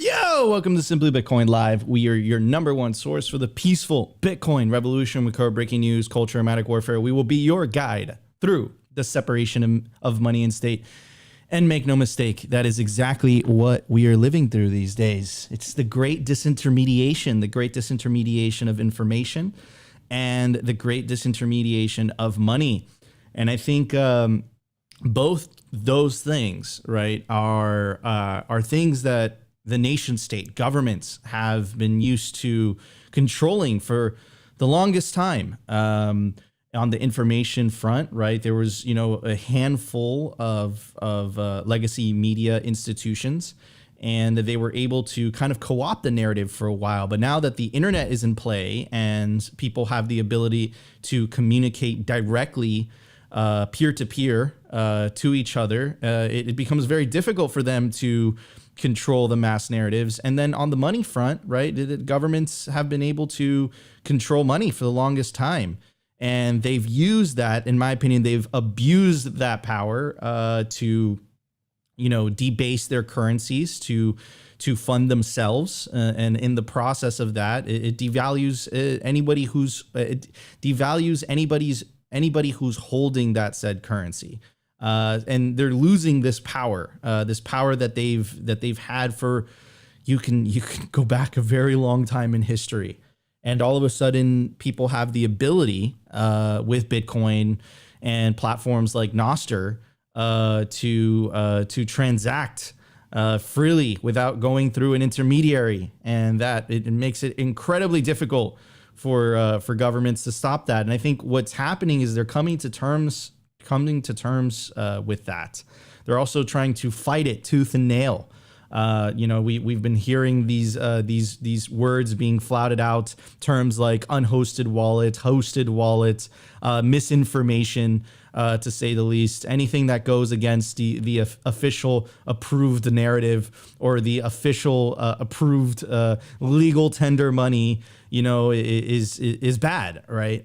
Yo, welcome to Simply Bitcoin Live. We are your number one source for the peaceful Bitcoin revolution. We cover breaking news, culture, and magic warfare. We will be your guide through the separation of money and state. And make no mistake, that is exactly what we are living through these days. It's the great disintermediation of information and the great disintermediation of money. And I think both those things, right, are things that the nation state governments have been used to controlling for the longest time. On the information front, right, there was, a handful of legacy media institutions, and they were able to kind of co-opt the narrative for a while. But now that the internet is in play and people have the ability to communicate directly peer-to-peer to each other, it becomes very difficult for them to control the mass narratives. And then on the money front, right, the governments have been able to control money for the longest time. And they've used that, in my opinion, they've abused that power to, debase their currencies to fund themselves. And in the process of that, it devalues anybody who's holding that said currency. And they're losing this power that they've had for, you can go back a very long time in history. And all of a sudden, people have the ability with Bitcoin and platforms like Nostr to transact freely without going through an intermediary, and that it makes it incredibly difficult for governments to stop that. And I think what's happening is they're coming to terms with that. They're also trying to fight it tooth and nail. We've been hearing these words being flouted out, terms like unhosted wallet, hosted wallet, misinformation, to say the least. Anything that goes against the official approved narrative or the official approved legal tender money, is bad, right?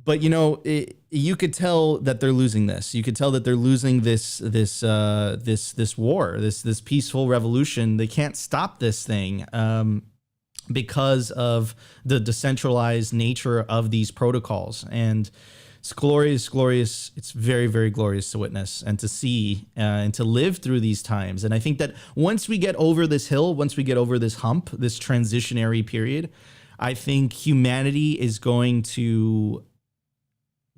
But you could tell that they're losing this. You could tell that they're losing this war, this peaceful revolution. They can't stop this thing because of the decentralized nature of these protocols. And it's glorious. It's very, very glorious to witness and to see and to live through these times. And I think that once we get over this hill, once we get over this hump, this transitionary period, I think humanity is going to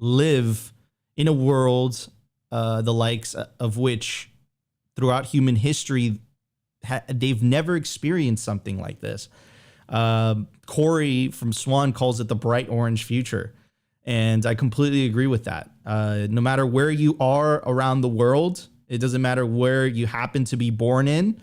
live in a world the likes of which throughout human history they've never experienced something like this. Corey from Swan calls it the bright orange future, and I completely agree with that. No matter where you are around the world, it doesn't matter where you happen to be born in,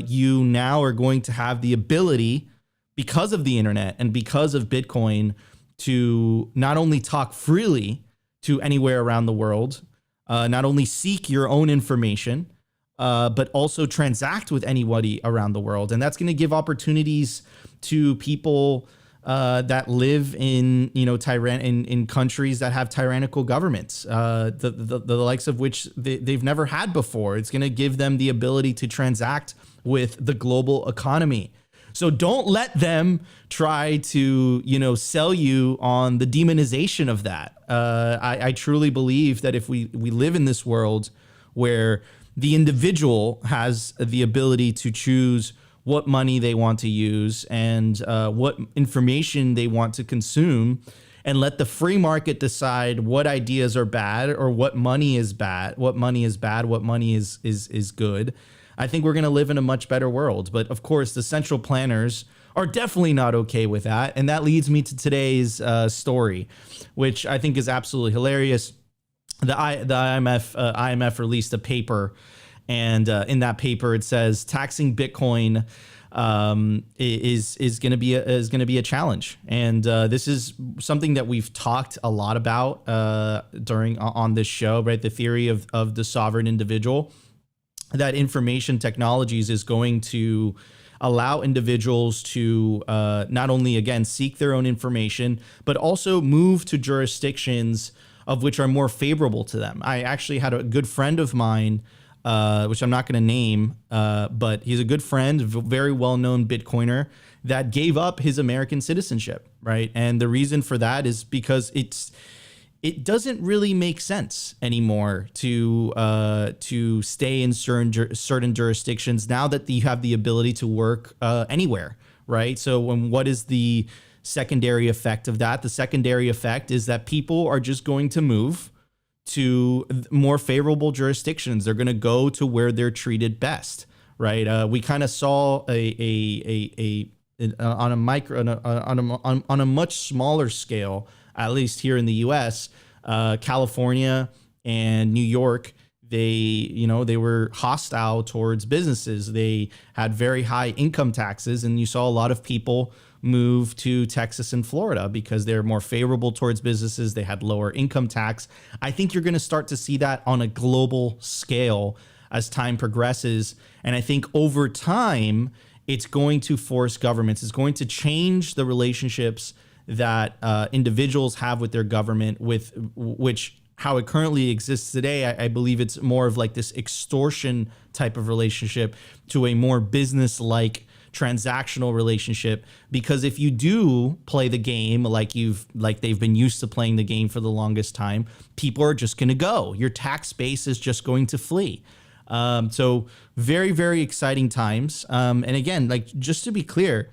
you now are going to have the ability, because of the internet and because of Bitcoin, to not only talk freely to anywhere around the world, not only seek your own information, but also transact with anybody around the world. And that's going to give opportunities to people that live in, in countries that have tyrannical governments, the likes of which they've never had before. It's going to give them the ability to transact with the global economy. So don't let them try to, sell you on the demonization of that. I truly believe that if we live in this world where the individual has the ability to choose what money they want to use and what information they want to consume, and let the free market decide what ideas are bad or what money is bad, what money is good, I think we're going to live in a much better world. But of course, the central planners are definitely not okay with that. And that leads me to today's story, which I think is absolutely hilarious. The IMF released a paper, and in that paper it says taxing Bitcoin is going to be a challenge. And this is something that we've talked a lot about on this show, right? The theory of the sovereign individual. That information technologies is going to allow individuals to not only, again, seek their own information, but also move to jurisdictions of which are more favorable to them. I actually had a good friend of mine which I'm not going to name, but he's a good friend, very well-known Bitcoiner that gave up his American citizenship, right? And the reason for that is because it doesn't really make sense anymore to stay in certain jurisdictions now that you have the ability to work anywhere, right? So what is the secondary effect of that? The secondary effect is that people are just going to move to more favorable jurisdictions. They're going to go to where they're treated best, right? We kind of saw on a much smaller scale, at least here in the U.S., California and New York, they were hostile towards businesses. They had very high income taxes, and you saw a lot of people move to Texas and Florida because they're more favorable towards businesses. They had lower income tax. I think you're going to start to see that on a global scale as time progresses. And I think over time, it's going to force governments. It's going to change the relationships that individuals have with their government, with which how it currently exists today. I believe it's more of like this extortion type of relationship to a more business-like transactional relationship. Because if you do play the game like they've been used to playing the game for the longest time, people are just going to go. Your tax base is just going to flee. So very, very exciting times. And again, like, just to be clear,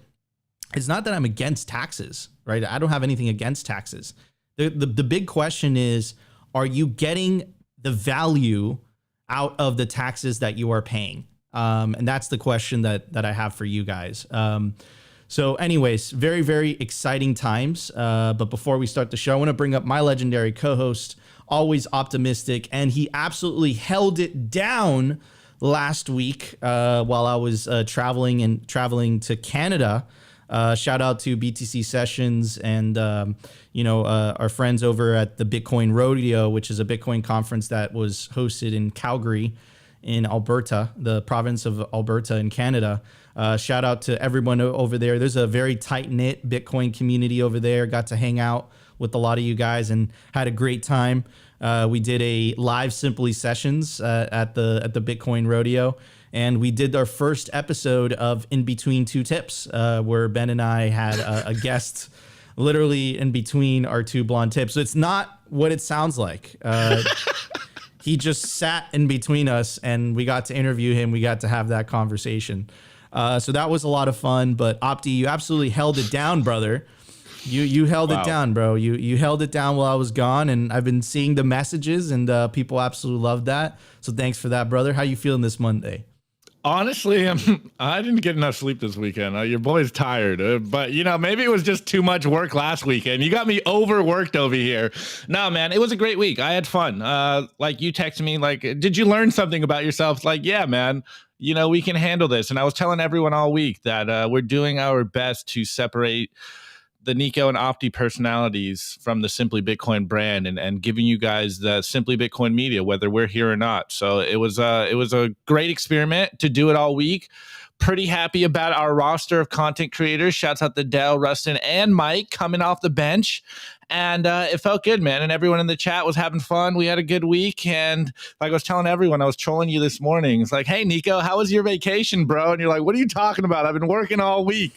it's not that I'm against taxes, right? I don't have anything against taxes. The big question is, are you getting the value out of the taxes that you are paying? And that's the question that I have for you guys. So anyways, very, very exciting times. But before we start the show, I want to bring up my legendary co-host, always optimistic, and he absolutely held it down last week while I was traveling to Canada. Shout out to BTC Sessions and our friends over at the Bitcoin Rodeo, which is a Bitcoin conference that was hosted in Calgary in Alberta, the province of Alberta in Canada. Shout out to everyone over there. There's a very tight-knit Bitcoin community over there. Got to hang out with a lot of you guys and had a great time. We did a live Simply Sessions at the Bitcoin Rodeo, and we did our first episode of In Between Two Tips, where Ben and I had a guest literally in between our two blonde tips. So it's not what it sounds like. He just sat in between us, and we got to interview him. We got to have that conversation. So that was a lot of fun. But Opti, you absolutely held it down, brother. You held it down, bro. You held it down while I was gone, and I've been seeing the messages, and people absolutely loved that. So thanks for that, brother. How you feeling this Monday? Honestly, I didn't get enough sleep this weekend. Your boy's tired, but maybe it was just too much work last weekend. You got me overworked over here. No, man, it was a great week. I had fun. Like, you texted me, like, did you learn something about yourself? Like, yeah, man, we can handle this. And I was telling everyone all week that we're doing our best to separate the Nico and Opti personalities from the Simply Bitcoin brand and giving you guys the Simply Bitcoin media, whether we're here or not. So it was a great experiment to do it all week. Pretty happy about our roster of content creators. Shouts out to Dell, Rustin, and Mike coming off the bench. And it felt good, man. And everyone in the chat was having fun. We had a good week. And like I was telling everyone, I was trolling you this morning. It's like, hey, Nico, how was your vacation, bro? And you're like, what are you talking about? I've been working all week.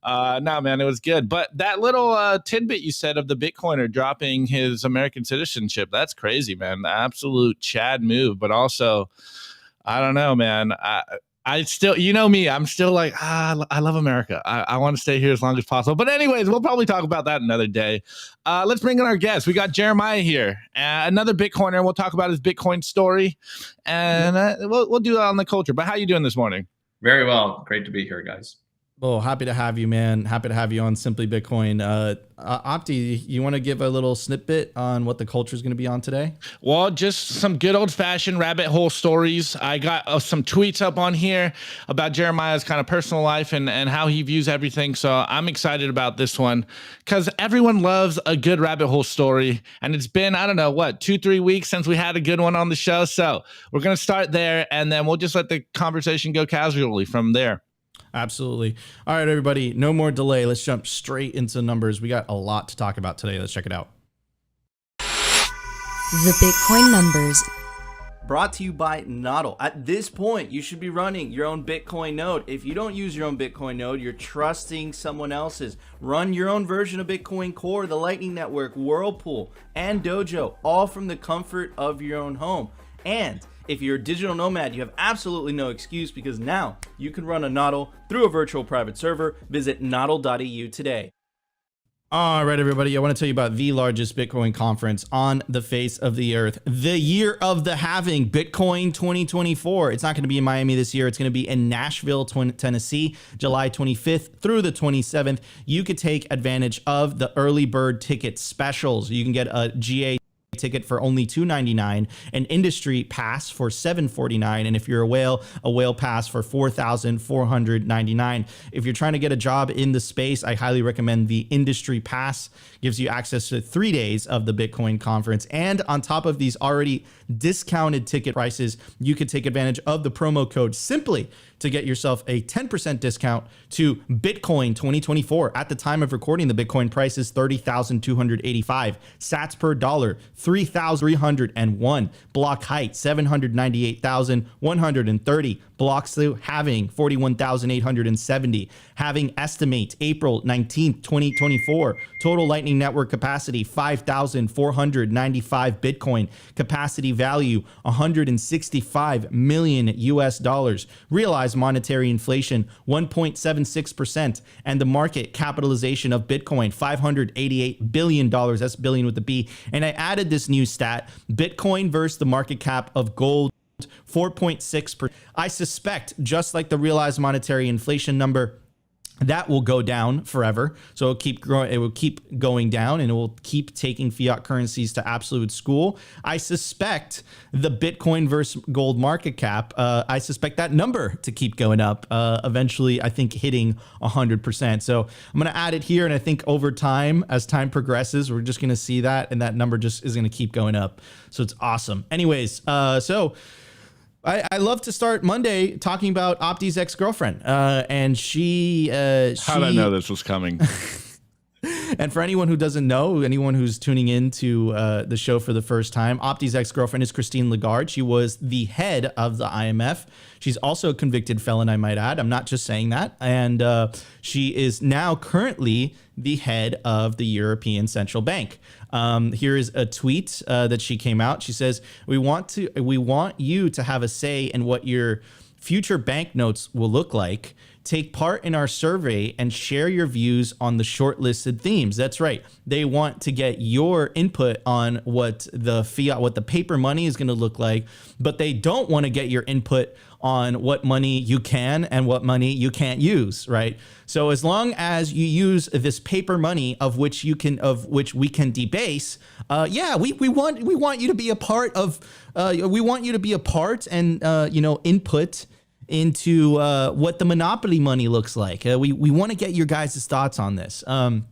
No, man, it was good. But that little tidbit you said of the Bitcoiner dropping his American citizenship, that's crazy, man. Absolute Chad move. But also, I don't know, man. I still, me, I'm still like, I love America. I want to stay here as long as possible. But anyways, we'll probably talk about that another day. Let's bring in our guest. We got Jeremiah here, another Bitcoiner. We'll talk about his Bitcoin story, and we'll do that on the culture. But how you doing this morning? Very well. Great to be here, guys. Well, happy to have you, man. Happy to have you on Simply Bitcoin. Opti, you want to give a little snippet on what the culture is going to be on today? Well, just some good old-fashioned rabbit hole stories. I got some tweets up on here about Jeremiah's kind of personal life and how he views everything. So I'm excited about this one because everyone loves a good rabbit hole story. And it's been, 2-3 weeks since we had a good one on the show. So we're going to start there, and then we'll just let the conversation go casually from there. Absolutely. All right, everybody, no more delay. Let's jump straight into numbers. We got a lot to talk about today. Let's check it out. The Bitcoin numbers. brought to you by Nostr. At this point, you should be running your own Bitcoin node. If you don't use your own Bitcoin node, you're trusting someone else's. Run your own version of Bitcoin Core, the Lightning Network, Whirlpool, and Dojo, all from the comfort of your own home. And if you're a digital nomad, you have absolutely no excuse, because now you can run a Nostr through a virtual private server. Visit nostr.eu today. All right, everybody, I want to tell you about the largest Bitcoin conference on the face of the earth, the year of the halving, Bitcoin 2024. It's not going to be in Miami this year. It's going to be in Nashville, Tennessee, July 25th through the 27th. You could take advantage of the early bird ticket specials. You can get a GA ticket for only $299, an industry pass for $749, and if you're a whale pass for $4,499. If you're trying to get a job in the space, I highly recommend the industry pass. Gives you access to 3 days of the Bitcoin conference, and on top of these already discounted ticket prices, you could take advantage of the promo code simply to get yourself a 10% discount to Bitcoin 2024. At the time of recording, the Bitcoin price is 30,285 sats per dollar, 3,301. Block height, 798,130. Blocks through halving, 41,870. Halving estimate, April 19th, 2024. Total Lightning Network capacity, 5,495 Bitcoin. Capacity value, 165 million US dollars. Realized monetary inflation, 1.76%. And the market capitalization of Bitcoin, $588 billion. That's billion with the B. And I added this new stat, Bitcoin versus the market cap of gold, 4.6%. I suspect, just like the realized monetary inflation number, that will go down forever. So it'll keep growing, it will keep going down, and it will keep taking fiat currencies to absolute school. I suspect the Bitcoin versus gold market cap, I suspect that number to keep going up, eventually, I think hitting 100%. So I'm going to add it here. And I think over time, as time progresses, we're just going to see that, and that number just is going to keep going up. So it's awesome. Anyways, I love to start Monday talking about Opti's ex-girlfriend, and she. How did I know this was coming? And for anyone who doesn't know, anyone who's tuning in to the show for the first time, Opti's ex-girlfriend is Christine Lagarde. She was the head of the IMF. She's also a convicted felon, I might add. I'm not just saying that. And she is now currently the head of the European Central Bank. Here is a tweet that she came out. She says, we want you to have a say in what your future banknotes will look like. Take part in our survey and share your views on the shortlisted themes. That's right. They want to get your input on what the fiat, what the paper money is going to look like, but they don't want to get your input on what money you can and what money you can't use, right? So as long as you use this paper money of which we can debase, we want you to be a part of. We want you to be a part and input into what the monopoly money looks like. We want to get your guys' thoughts on this. And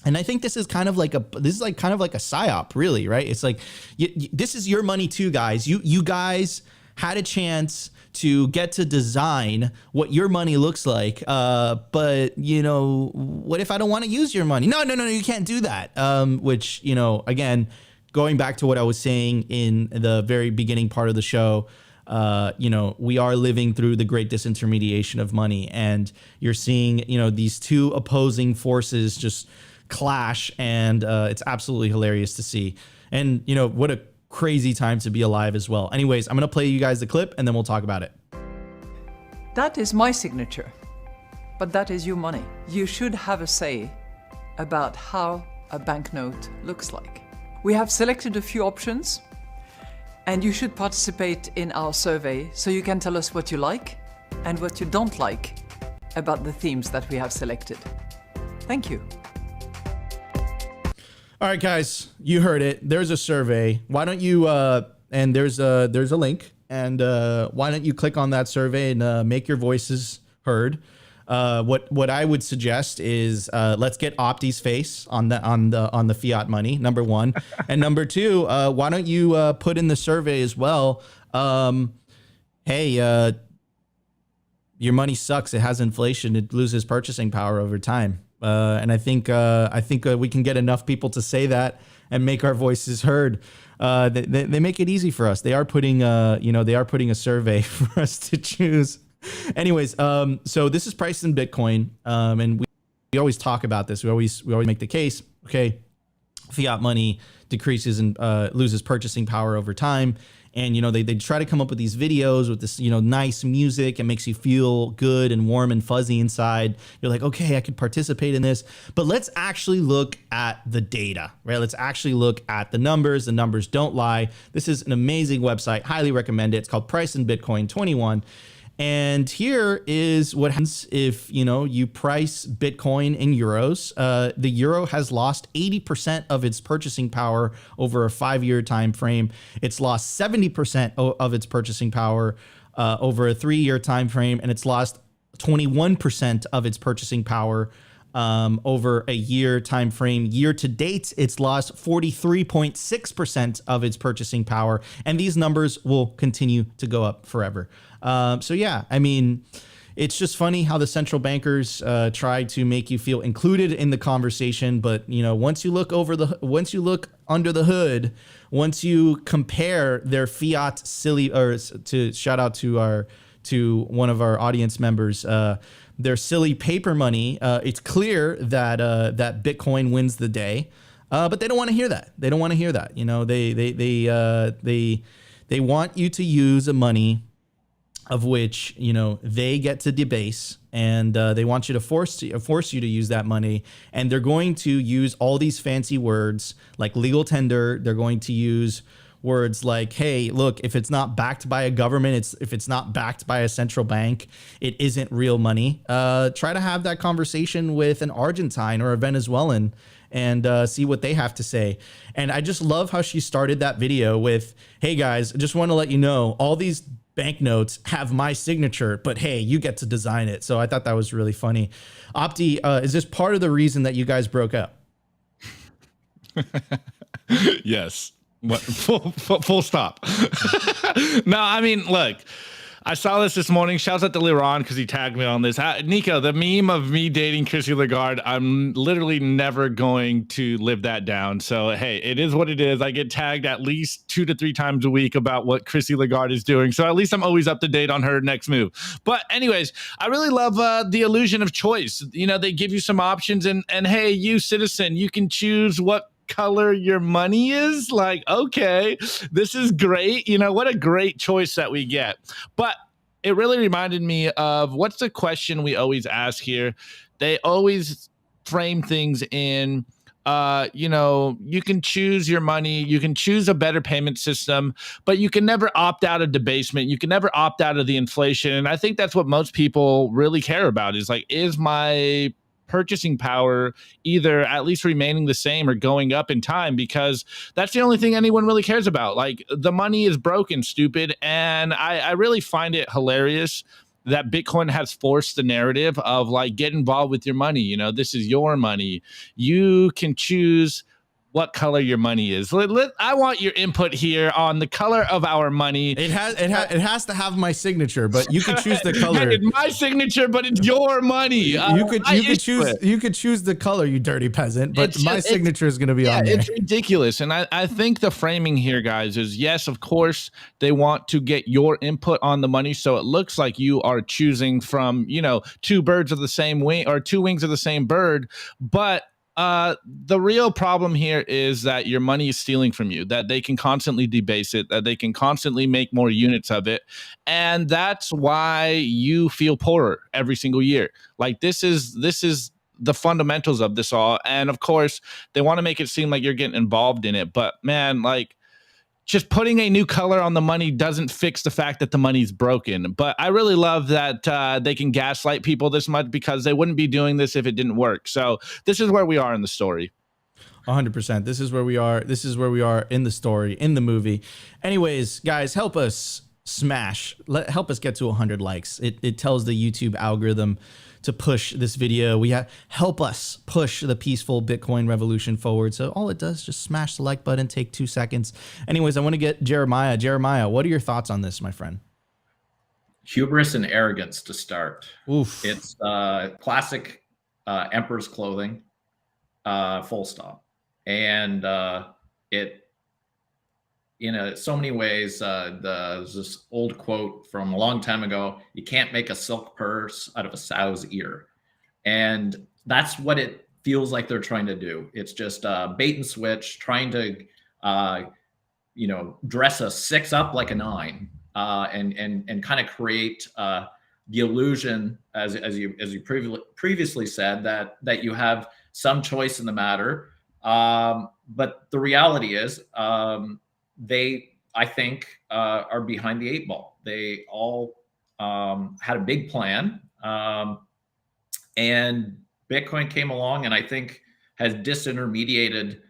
I think this is kind of like a psyop, really, right? It's like this is your money too, guys. You guys had a chance to get to design what your money looks like, but what if I don't want to use your money? No, you can't do that. Which again, going back to what I was saying in the very beginning part of the show. We are living through the great disintermediation of money, and you're seeing, these two opposing forces just clash, and it's absolutely hilarious to see. And, what a crazy time to be alive as well. Anyways, I'm going to play you guys the clip, and then we'll talk about it. That is my signature, but that is your money. You should have a say about how a banknote looks like. We have selected a few options, and you should participate in our survey so you can tell us what you like and what you don't like about the themes that we have selected. Thank you. All right, guys, you heard it. There's a survey. Why don't you, and there's a link, and why don't you click on that survey and make your voices heard? What I would suggest is let's get Opti's face on the fiat money, number one, and number two, why don't you put in the survey as well? Hey, your money sucks. It has inflation. It loses purchasing power over time. And I think we can get enough people to say that and make our voices heard. They make it easy for us. They are putting a survey for us to choose. Anyways, so this is priced in Bitcoin, and we always talk about this. We always make the case. Okay, fiat money decreases and loses purchasing power over time. And, they try to come up with these videos with this, nice music. It makes you feel good and warm and fuzzy inside. You're like, okay, I could participate in this. But let's actually look at the data, right? Let's actually look at the numbers. The numbers don't lie. This is an amazing website. Highly recommend it. It's called Price in Bitcoin 21. And here is what happens if, you price Bitcoin in euros. The euro has lost 80% of its purchasing power over a 5-year time frame. It's lost 70% of its purchasing power over a 3-year time frame, and it's lost 21% of its purchasing power over a year time frame. Year to date, it's lost 43.6% of its purchasing power, and these numbers will continue to go up forever. So yeah, I mean, it's just funny how the central bankers try to make you feel included in the conversation, but once you look under the hood, once you compare their fiat to shout out to one of our audience members, their silly paper money, it's clear that that Bitcoin wins the day, but they don't want to hear that. They don't want to hear that. They want you to use a money of which they get to debase, and they want you to force you to use that money, and they're going to use all these fancy words like legal tender. They're going to use words like, hey, look, if it's not backed by a government, if it's not backed by a central bank, it isn't real money. Try to have that conversation with an Argentine or a Venezuelan and see what they have to say. And I just love how she started that video with, hey guys, I just want to let you know all these banknotes have my signature, but hey, you get to design it. So I thought that was really funny. Opti, is this part of the reason that you guys broke up? Yes. What? Full stop. No, I mean, look, I saw this morning. Shouts out to Liron because he tagged me on this. Nico, the meme of me dating Chrissy Lagarde, I'm literally never going to live that down. So, hey, it is what it is. I get tagged at least 2 to 3 times a week about what Chrissy Lagarde is doing. So at least I'm always up to date on her next move. But anyways, I really love the illusion of choice. They give you some options and hey, you citizen, you can choose what color your money is. Like, okay, this is great. What a great choice that we get. But it really reminded me of what's the question we always ask here. They always frame things in you can choose your money, you can choose a better payment system, but you can never opt out of debasement, you can never opt out of the inflation. And I think that's what most people really care about, is like, is my purchasing power either at least remaining the same or going up in time? Because that's the only thing anyone really cares about. Like, the money is broken, stupid. And I really find it hilarious that Bitcoin has forced the narrative of like, get involved with your money. This is your money. You can choose what color your money is. I want your input here on the color of our money. It has to have my signature, but you can choose the color. It's my signature, but it's your money. You could choose the color, you dirty peasant. But my signature is going to be on there. It's ridiculous, and I think the framing here, guys, is yes, of course they want to get your input on the money, so it looks like you are choosing from 2 birds of the same wing, or 2 wings of the same bird, but the real problem here is that your money is stealing from you, that they can constantly debase it, that they can constantly make more units of it. And that's why you feel poorer every single year. Like, this is the fundamentals of this all. And of course, they want to make it seem like you're getting involved in it. But man, like, just putting a new color on the money doesn't fix the fact that the money's broken. But I really love that they can gaslight people this much, because they wouldn't be doing this if it didn't work. So this is where we are in the story. 100%. This is where we are. This is where we are in the story, in the movie. Anyways, guys, help us help us get to 100 likes. It tells the YouTube algorithm to push this video. Help us push the peaceful Bitcoin revolution forward. So all it does is just smash the like button, take 2 seconds. Anyways, I want to get Jeremiah. Jeremiah, what are your thoughts on this, my friend? Hubris and arrogance to start. Oof. It's classic emperor's clothing, full stop. And it, in so many ways, there's this old quote from a long time ago: "You can't make a silk purse out of a sow's ear," and that's what it feels like they're trying to do. It's just bait and switch, trying to, dress a 6 up like a 9, and kind of create the illusion, as you previously said, that you have some choice in the matter. But the reality is, they, I think, are behind the 8 ball. They all had a big plan, and Bitcoin came along, and I think has disintermediated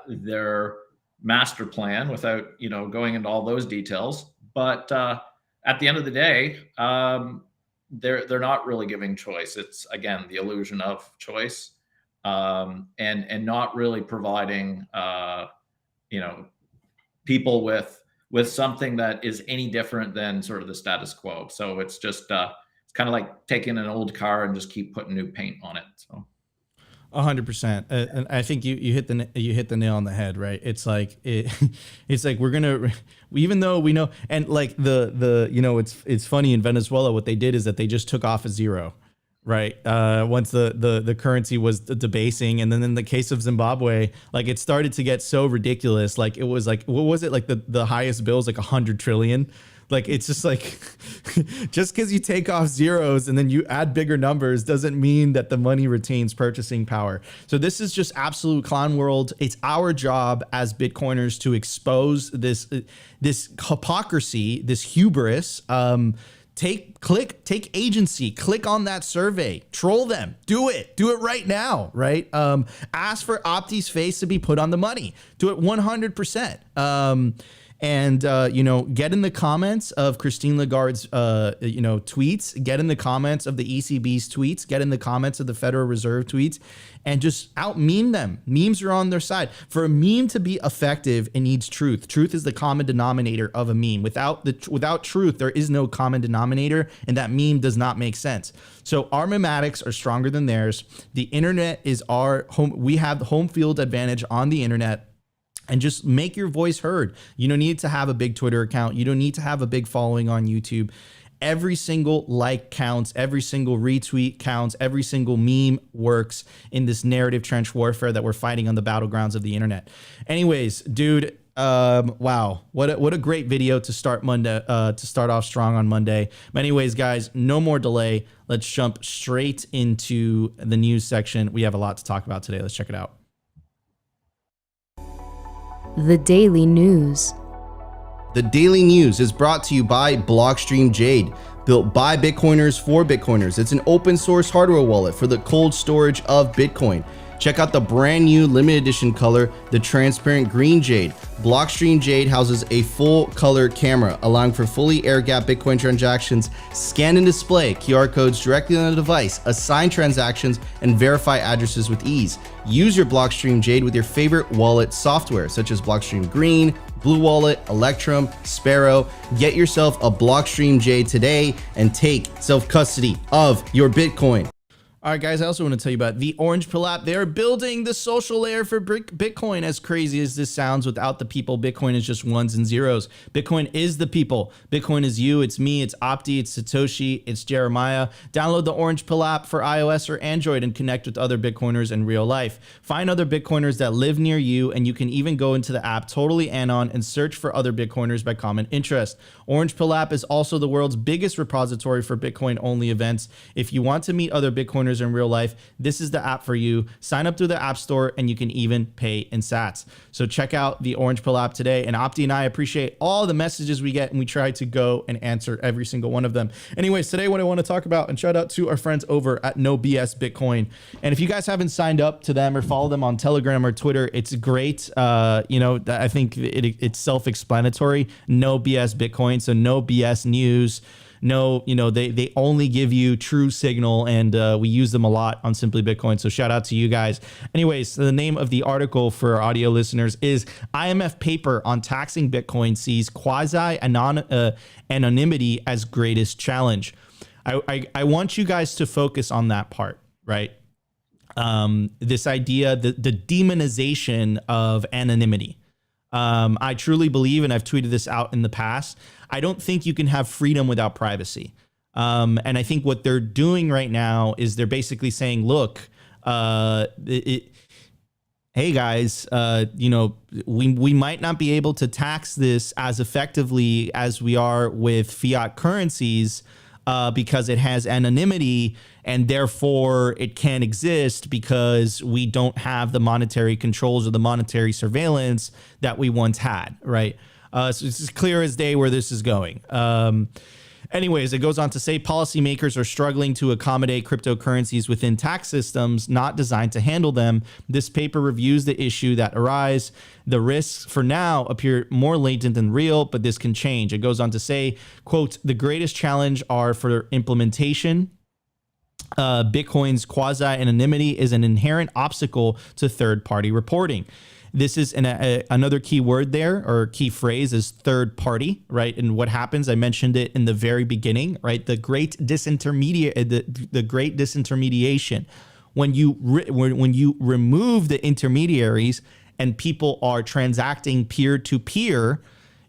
their master plan without going into all those details. But at the end of the day, they're not really giving choice. It's, again, the illusion of choice, and not really providing people with something that is any different than sort of the status quo. So it's just it's kind of like taking an old car and just keep putting new paint on it. So 100%. And I think you hit the nail on the head, right? It's like it's like we're gonna, even though we know, and like it's funny, in Venezuela what they did is that they just took off a zero, right? Once the currency was debasing, and then in the case of Zimbabwe, like it started to get so ridiculous. Like it was like, what was it, like the highest bill is like 100 trillion. Like, it's just like, just because you take off zeros and then you add bigger numbers doesn't mean that the money retains purchasing power. So this is just absolute clown world. It's our job as Bitcoiners to expose this hypocrisy, this hubris. Take agency, click on that survey, troll them, do it right now, right? Ask for Opti's face to be put on the money, do it 100%. And get in the comments of Christine Lagarde's tweets, get in the comments of the ECB's tweets, get in the comments of the Federal Reserve tweets, and just out meme them. Memes are on their side. For a meme to be effective, it needs truth. Truth is the common denominator of a meme. Without truth, there is no common denominator, and that meme does not make sense. So our mematics are stronger than theirs. The internet is our home. We have the home field advantage on the internet. And just make your voice heard. You don't need to have a big Twitter account. You don't need to have a big following on YouTube. Every single like counts. Every single retweet counts. Every single meme works in this narrative trench warfare that we're fighting on the battlegrounds of the internet. Anyways, dude, wow, what a great video to start Monday, to start off strong on Monday. But anyways, guys, no more delay. Let's jump straight into the news section. We have a lot to talk about today. Let's check it out. The Daily News. The Daily News is brought to you by Blockstream Jade, built by Bitcoiners for Bitcoiners. It's an open source hardware wallet for the cold storage of Bitcoin. Check out the brand new limited edition color, the transparent green Jade. Blockstream Jade houses a full color camera, allowing for fully air-gapped Bitcoin transactions, scan and display QR codes directly on the device, assign transactions, and verify addresses with ease. Use your Blockstream Jade with your favorite wallet software, such as Blockstream Green, Blue Wallet, Electrum, Sparrow. Get yourself a Blockstream Jade today and take self-custody of your Bitcoin. All right, guys, I also want to tell you about the Orange Pill app. They're building the social layer for Bitcoin. As crazy as this sounds, without the people, Bitcoin is just ones and zeros. Bitcoin is the people. Bitcoin is you, it's me, it's Opti, it's Satoshi, it's Jeremiah. Download the Orange Pill app for iOS or Android and connect with other Bitcoiners in real life. Find other Bitcoiners that live near you, and you can even go into the app totally anon and search for other Bitcoiners by common interest. Orange Pill app is also the world's biggest repository for Bitcoin-only events. If you want to meet other Bitcoiners in real life, this is the app for you. Sign up through the App Store, and you can even pay in sats. So check out the Orange Pill app today. And Opti and I appreciate all the messages we get, and we try to go and answer every single one of them. Anyways, today what I want to talk about, and shout out to our friends over at No BS Bitcoin. And if you guys haven't signed up to them or follow them on Telegram or Twitter, it's great. I think it's self-explanatory. No BS Bitcoin, so no BS news. No, they only give you true signal, and we use them a lot on Simply Bitcoin. So shout out to you guys. Anyways, the name of the article for our audio listeners is IMF paper on taxing Bitcoin sees quasi-anonymity as greatest challenge. I want you guys to focus on that part, right? this idea, the demonization of anonymity. I truly believe, and I've tweeted this out in the past, I don't think you can have freedom without privacy. And I think what they're doing right now is they're basically saying, look, hey guys, we might not be able to tax this as effectively as we are with fiat currencies because it has anonymity, and therefore it can't exist because we don't have the monetary controls or the monetary surveillance that we once had, right? So it's as clear as day where this is going. Anyways, it goes on to say policymakers are struggling to accommodate cryptocurrencies within tax systems not designed to handle them. This paper reviews the issue that arise. The risks for now appear more latent than real, but this can change. It goes on to say, quote, the greatest challenge are for implementation. Bitcoin's quasi-anonymity is an inherent obstacle to third-party reporting. This is another key word there, or key phrase, is third party, right? And what happens, I mentioned it in the very beginning, right? The great disintermediation. When you remove the intermediaries and people are transacting peer to peer,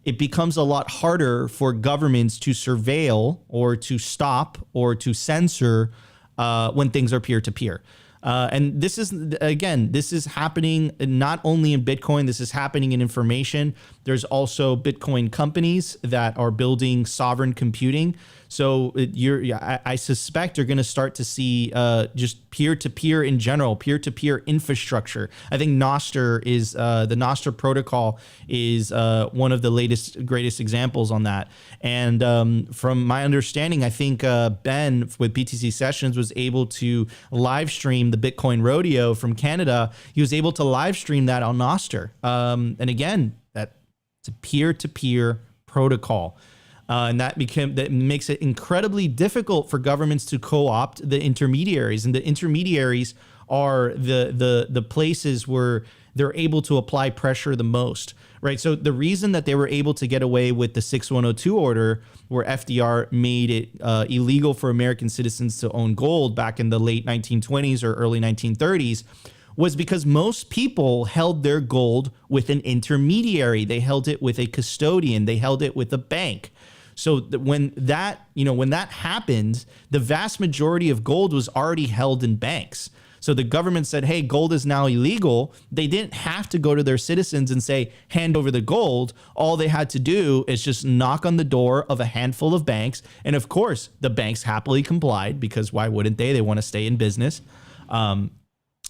it becomes a lot harder for governments to surveil or to stop or to censor when things are peer to peer. And this is happening not only in Bitcoin, this is happening in information. There's also Bitcoin companies that are building sovereign computing. So I suspect you're going to start to see just peer-to-peer in general, peer-to-peer infrastructure. I think Nostr is the Nostr protocol is one of the greatest examples on that. And from my understanding, I think Ben with BTC Sessions was able to live stream the Bitcoin Rodeo from Canada. He was able to live stream that on Nostr. And again, it's a peer-to-peer protocol. And that makes it incredibly difficult for governments to co-opt the intermediaries. And the intermediaries are the places where they're able to apply pressure the most, right? So the reason that they were able to get away with the 6102 order, where FDR made it illegal for American citizens to own gold back in the late 1920s or early 1930s, was because most people held their gold with an intermediary. They held it with a custodian. They held it with a bank. So when that happened, the vast majority of gold was already held in banks. So the government said, hey, gold is now illegal. They didn't have to go to their citizens and say, hand over the gold. All they had to do is just knock on the door of a handful of banks. And of course, the banks happily complied, because why wouldn't they? They want to stay in business.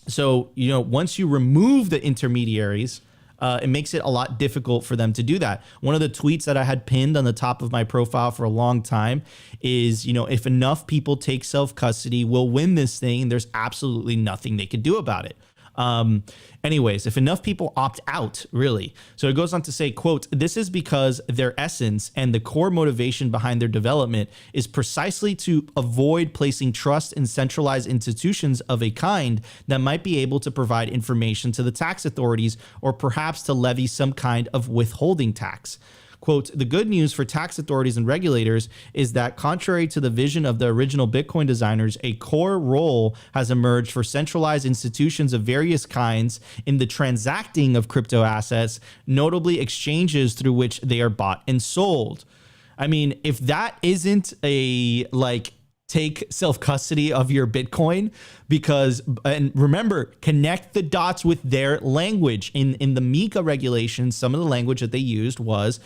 So, once you remove the intermediaries, it makes it a lot difficult for them to do that. One of the tweets that I had pinned on the top of my profile for a long time is, if enough people take self-custody, we'll win this thing. There's absolutely nothing they could do about it. Anyways, if enough people opt out, really. So it goes on to say, quote, this is because their essence and the core motivation behind their development is precisely to avoid placing trust in centralized institutions of a kind that might be able to provide information to the tax authorities, or perhaps to levy some kind of withholding tax. Quote, the good news for tax authorities and regulators is that, contrary to the vision of the original Bitcoin designers, a core role has emerged for centralized institutions of various kinds in the transacting of crypto assets, notably exchanges through which they are bought and sold. I mean, if that isn't take self-custody of your Bitcoin, and remember, connect the dots with their language. In the MiCA regulations, some of the language that they used was,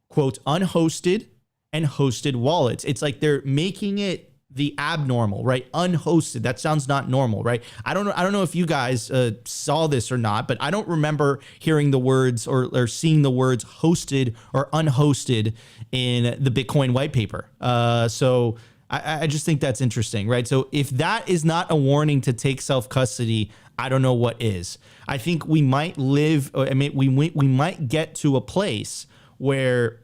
quote, unhosted and hosted wallets. It's like they're making it the abnormal, right? Unhosted. That sounds not normal, right? I don't know if you guys saw this or not, but I don't remember hearing the words or seeing the words hosted or unhosted in the Bitcoin white paper. So I just think that's interesting, right? So if that is not a warning to take self-custody, I don't know what is. I think we might we might get to a place where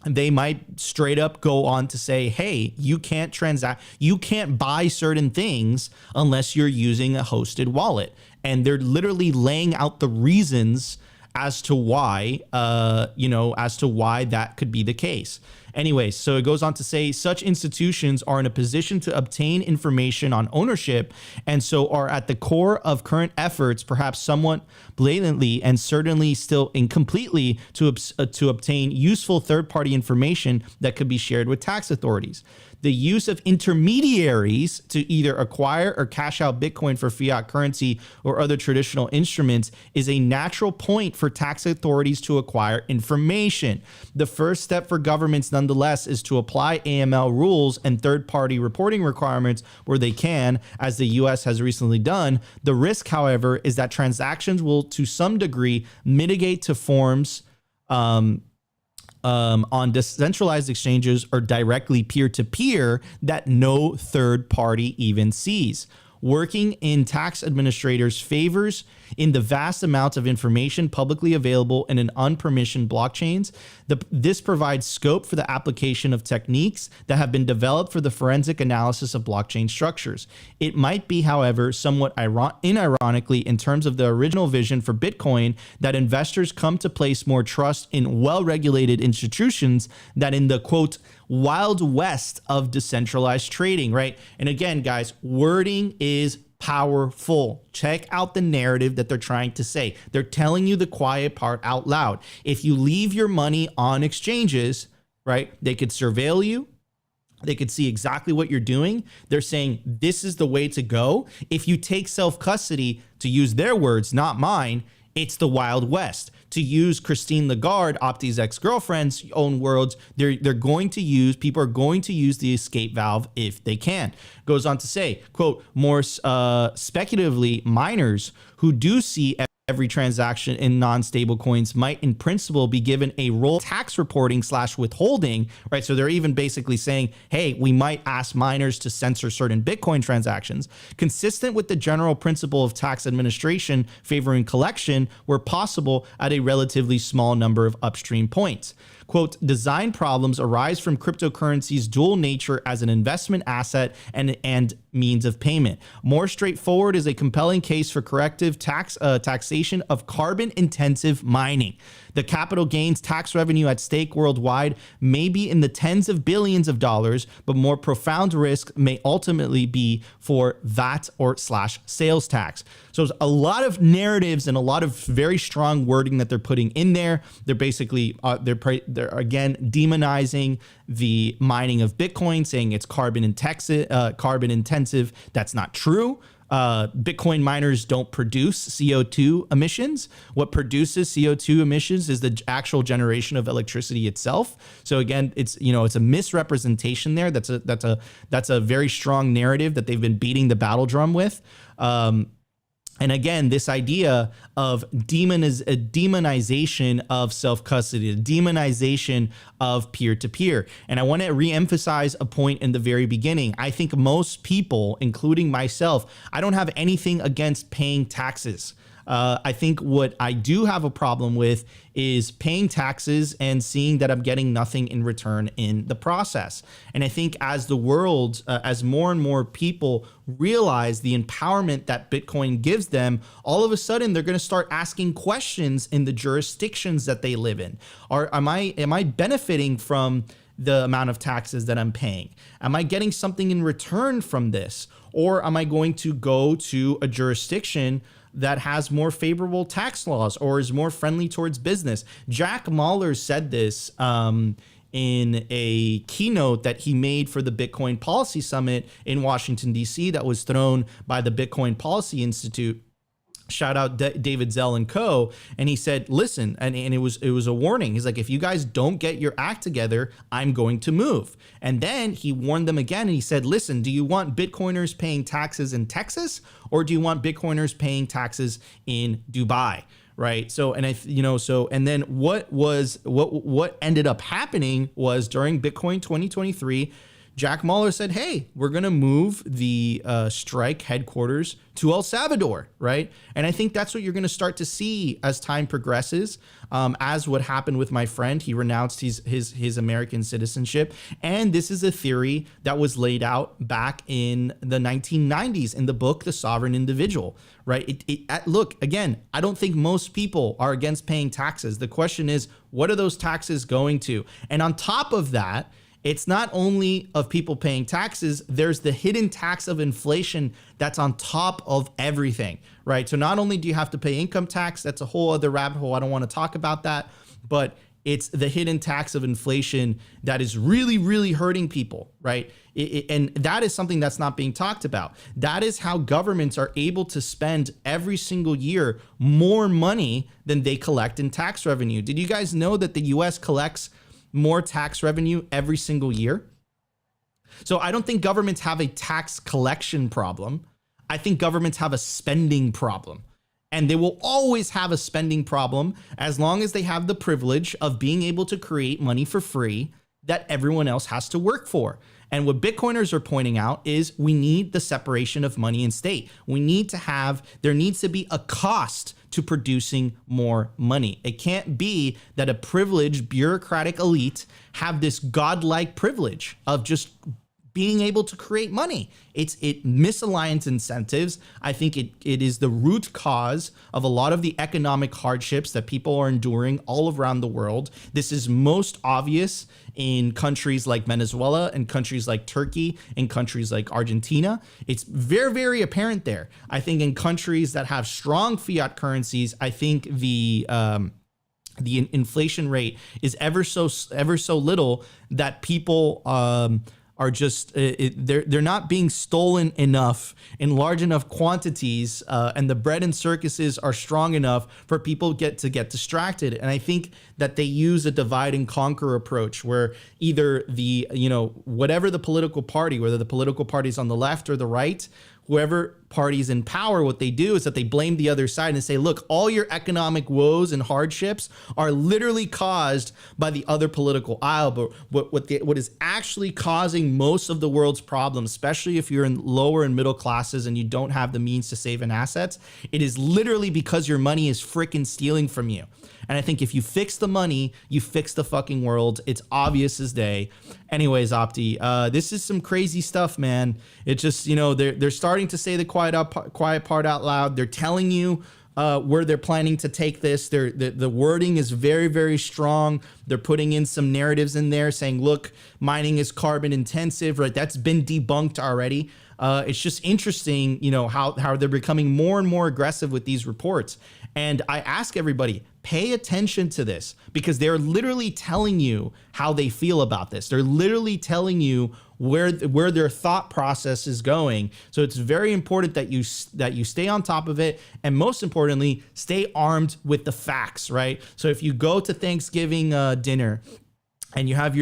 they might straight up go on to say, hey, you can't transact, you can't buy certain things unless you're using a hosted wallet. And they're literally laying out the reasons as to why, that could be the case. Anyway, so it goes on to say such institutions are in a position to obtain information on ownership and so are at the core of current efforts, perhaps somewhat blatantly and certainly still incompletely, to obtain useful third-party information that could be shared with tax authorities. The use of intermediaries to either acquire or cash out Bitcoin for fiat currency or other traditional instruments is a natural point for tax authorities to acquire information. The first step for governments, nonetheless, is to apply AML rules and third-party reporting requirements where they can, as the US has recently done. The risk, however, is that transactions will, to some degree, mitigate to forms on decentralized exchanges or directly peer-to-peer that no third party even sees. Working in tax administrators' favors in the vast amounts of information publicly available in an unpermissioned blockchains, this provides scope for the application of techniques that have been developed for the forensic analysis of blockchain structures. It might be, however, somewhat unironically in terms of the original vision for Bitcoin that investors come to place more trust in well-regulated institutions than in the, quote, wild west of decentralized trading, right? And again, guys, wording is powerful. Check out the narrative that they're trying to say. They're telling you the quiet part out loud. If you leave your money on exchanges, right, they could surveil you. They could see exactly what you're doing. They're saying this is the way to go. If you take self-custody, to use their words, not mine, it's the Wild West. To use Christine Lagarde, Opti's ex-girlfriend's own words, people are going to use the escape valve if they can. Goes on to say, quote, more speculatively, miners who do see every transaction in non-stable coins might in principle be given a role tax reporting / withholding, right? So they're even basically saying, hey, we might ask miners to censor certain Bitcoin transactions, consistent with the general principle of tax administration favoring collection where possible at a relatively small number of upstream points. Quote, design problems arise from cryptocurrency's dual nature as an investment asset and means of payment. More straightforward is a compelling case for corrective taxation of carbon-intensive mining. The capital gains tax revenue at stake worldwide may be in the tens of billions of dollars, but more profound risk may ultimately be for VAT or / sales tax. So there's a lot of narratives and a lot of very strong wording that they're putting in there. They're basically, they're again demonizing the mining of Bitcoin, saying it's carbon intensive. That's not true. Bitcoin miners don't produce CO2 emissions. What produces CO2 emissions is the actual generation of electricity itself. So again, it's a misrepresentation there. That's a very strong narrative that they've been beating the battle drum with. And again, this idea of demonization of self-custody, the demonization of peer-to-peer. And I want to reemphasize a point in the very beginning. I think most people, including myself, I don't have anything against paying taxes. I think what I do have a problem with is paying taxes and seeing that I'm getting nothing in return in the process. And I think as the world, as more and more people realize the empowerment that Bitcoin gives them, all of a sudden they're going to start asking questions in the jurisdictions that they live in. Am I benefiting from the amount of taxes that I'm paying? Am I getting something in return from this? Or am I going to go to a jurisdiction that has more favorable tax laws or is more friendly towards business? Jack Mallers said this in a keynote that he made for the Bitcoin Policy Summit in Washington, D.C. that was thrown by the Bitcoin Policy Institute. Shout out David Zell and co. And he said, listen, and it was a warning. He's like, if you guys don't get your act together, I'm going to move. And then he warned them again and he said, listen, do you want Bitcoiners paying taxes in Texas or do you want Bitcoiners paying taxes in Dubai? Right. So, and and then what ended up happening was during Bitcoin 2023, Jack Muller said, hey, we're going to move the strike headquarters to El Salvador, right? And I think that's what you're going to start to see as time progresses, as what happened with my friend. He renounced his American citizenship. And this is a theory that was laid out back in the 1990s in the book, The Sovereign Individual, right? Look, again, I don't think most people are against paying taxes. The question is, what are those taxes going to? And on top of that, it's not only of people paying taxes, there's the hidden tax of inflation that's on top of everything, right? So not only do you have to pay income tax, that's a whole other rabbit hole. I don't want to talk about that, but it's the hidden tax of inflation that is really, really hurting people, right? And that is something that's not being talked about. That is how governments are able to spend every single year more money than they collect in tax revenue. Did you guys know that the US collects more tax revenue every single year? So I don't think governments have a tax collection problem. I think governments have a spending problem. And they will always have a spending problem as long as they have the privilege of being able to create money for free that everyone else has to work for. And what Bitcoiners are pointing out is we need the separation of money and state. There needs to be a cost to producing more money. It can't be that a privileged bureaucratic elite have this godlike privilege of just being able to create money. It misaligns incentives. I think it is the root cause of a lot of the economic hardships that people are enduring all around the world. This is most obvious in countries like Venezuela and countries like Turkey and countries like Argentina. It's very, very apparent there. I think in countries that have strong fiat currencies, I think the inflation rate is ever so little that people are just they're not being stolen enough in large enough quantities, and the bread and circuses are strong enough for people to get distracted. And I think that they use a divide and conquer approach where either whatever the political party, whether the political party is on the left or the right, whoever party's in power, what they do is that they blame the other side and say, look, all your economic woes and hardships are literally caused by the other political aisle. But what is actually causing most of the world's problems, especially if you're in lower and middle classes and you don't have the means to save in assets, it is literally because your money is freaking stealing from you. And I think if you fix the money, you fix the fucking world. It's obvious as day. Anyways, Opti, this is some crazy stuff, man. It's just, they're starting to say the quiet part out loud. They're telling you where they're planning to take this. The wording is very, very strong. They're putting in some narratives in there saying, look, mining is carbon intensive, right? That's been debunked already. It's just interesting, how they're becoming more and more aggressive with these reports. And I ask everybody, pay attention to this, because they're literally telling you how they feel about this. They're literally telling you where their thought process is going. So it's very important that you stay on top of it, and most importantly, stay armed with the facts, right? So if you go to Thanksgiving dinner and you have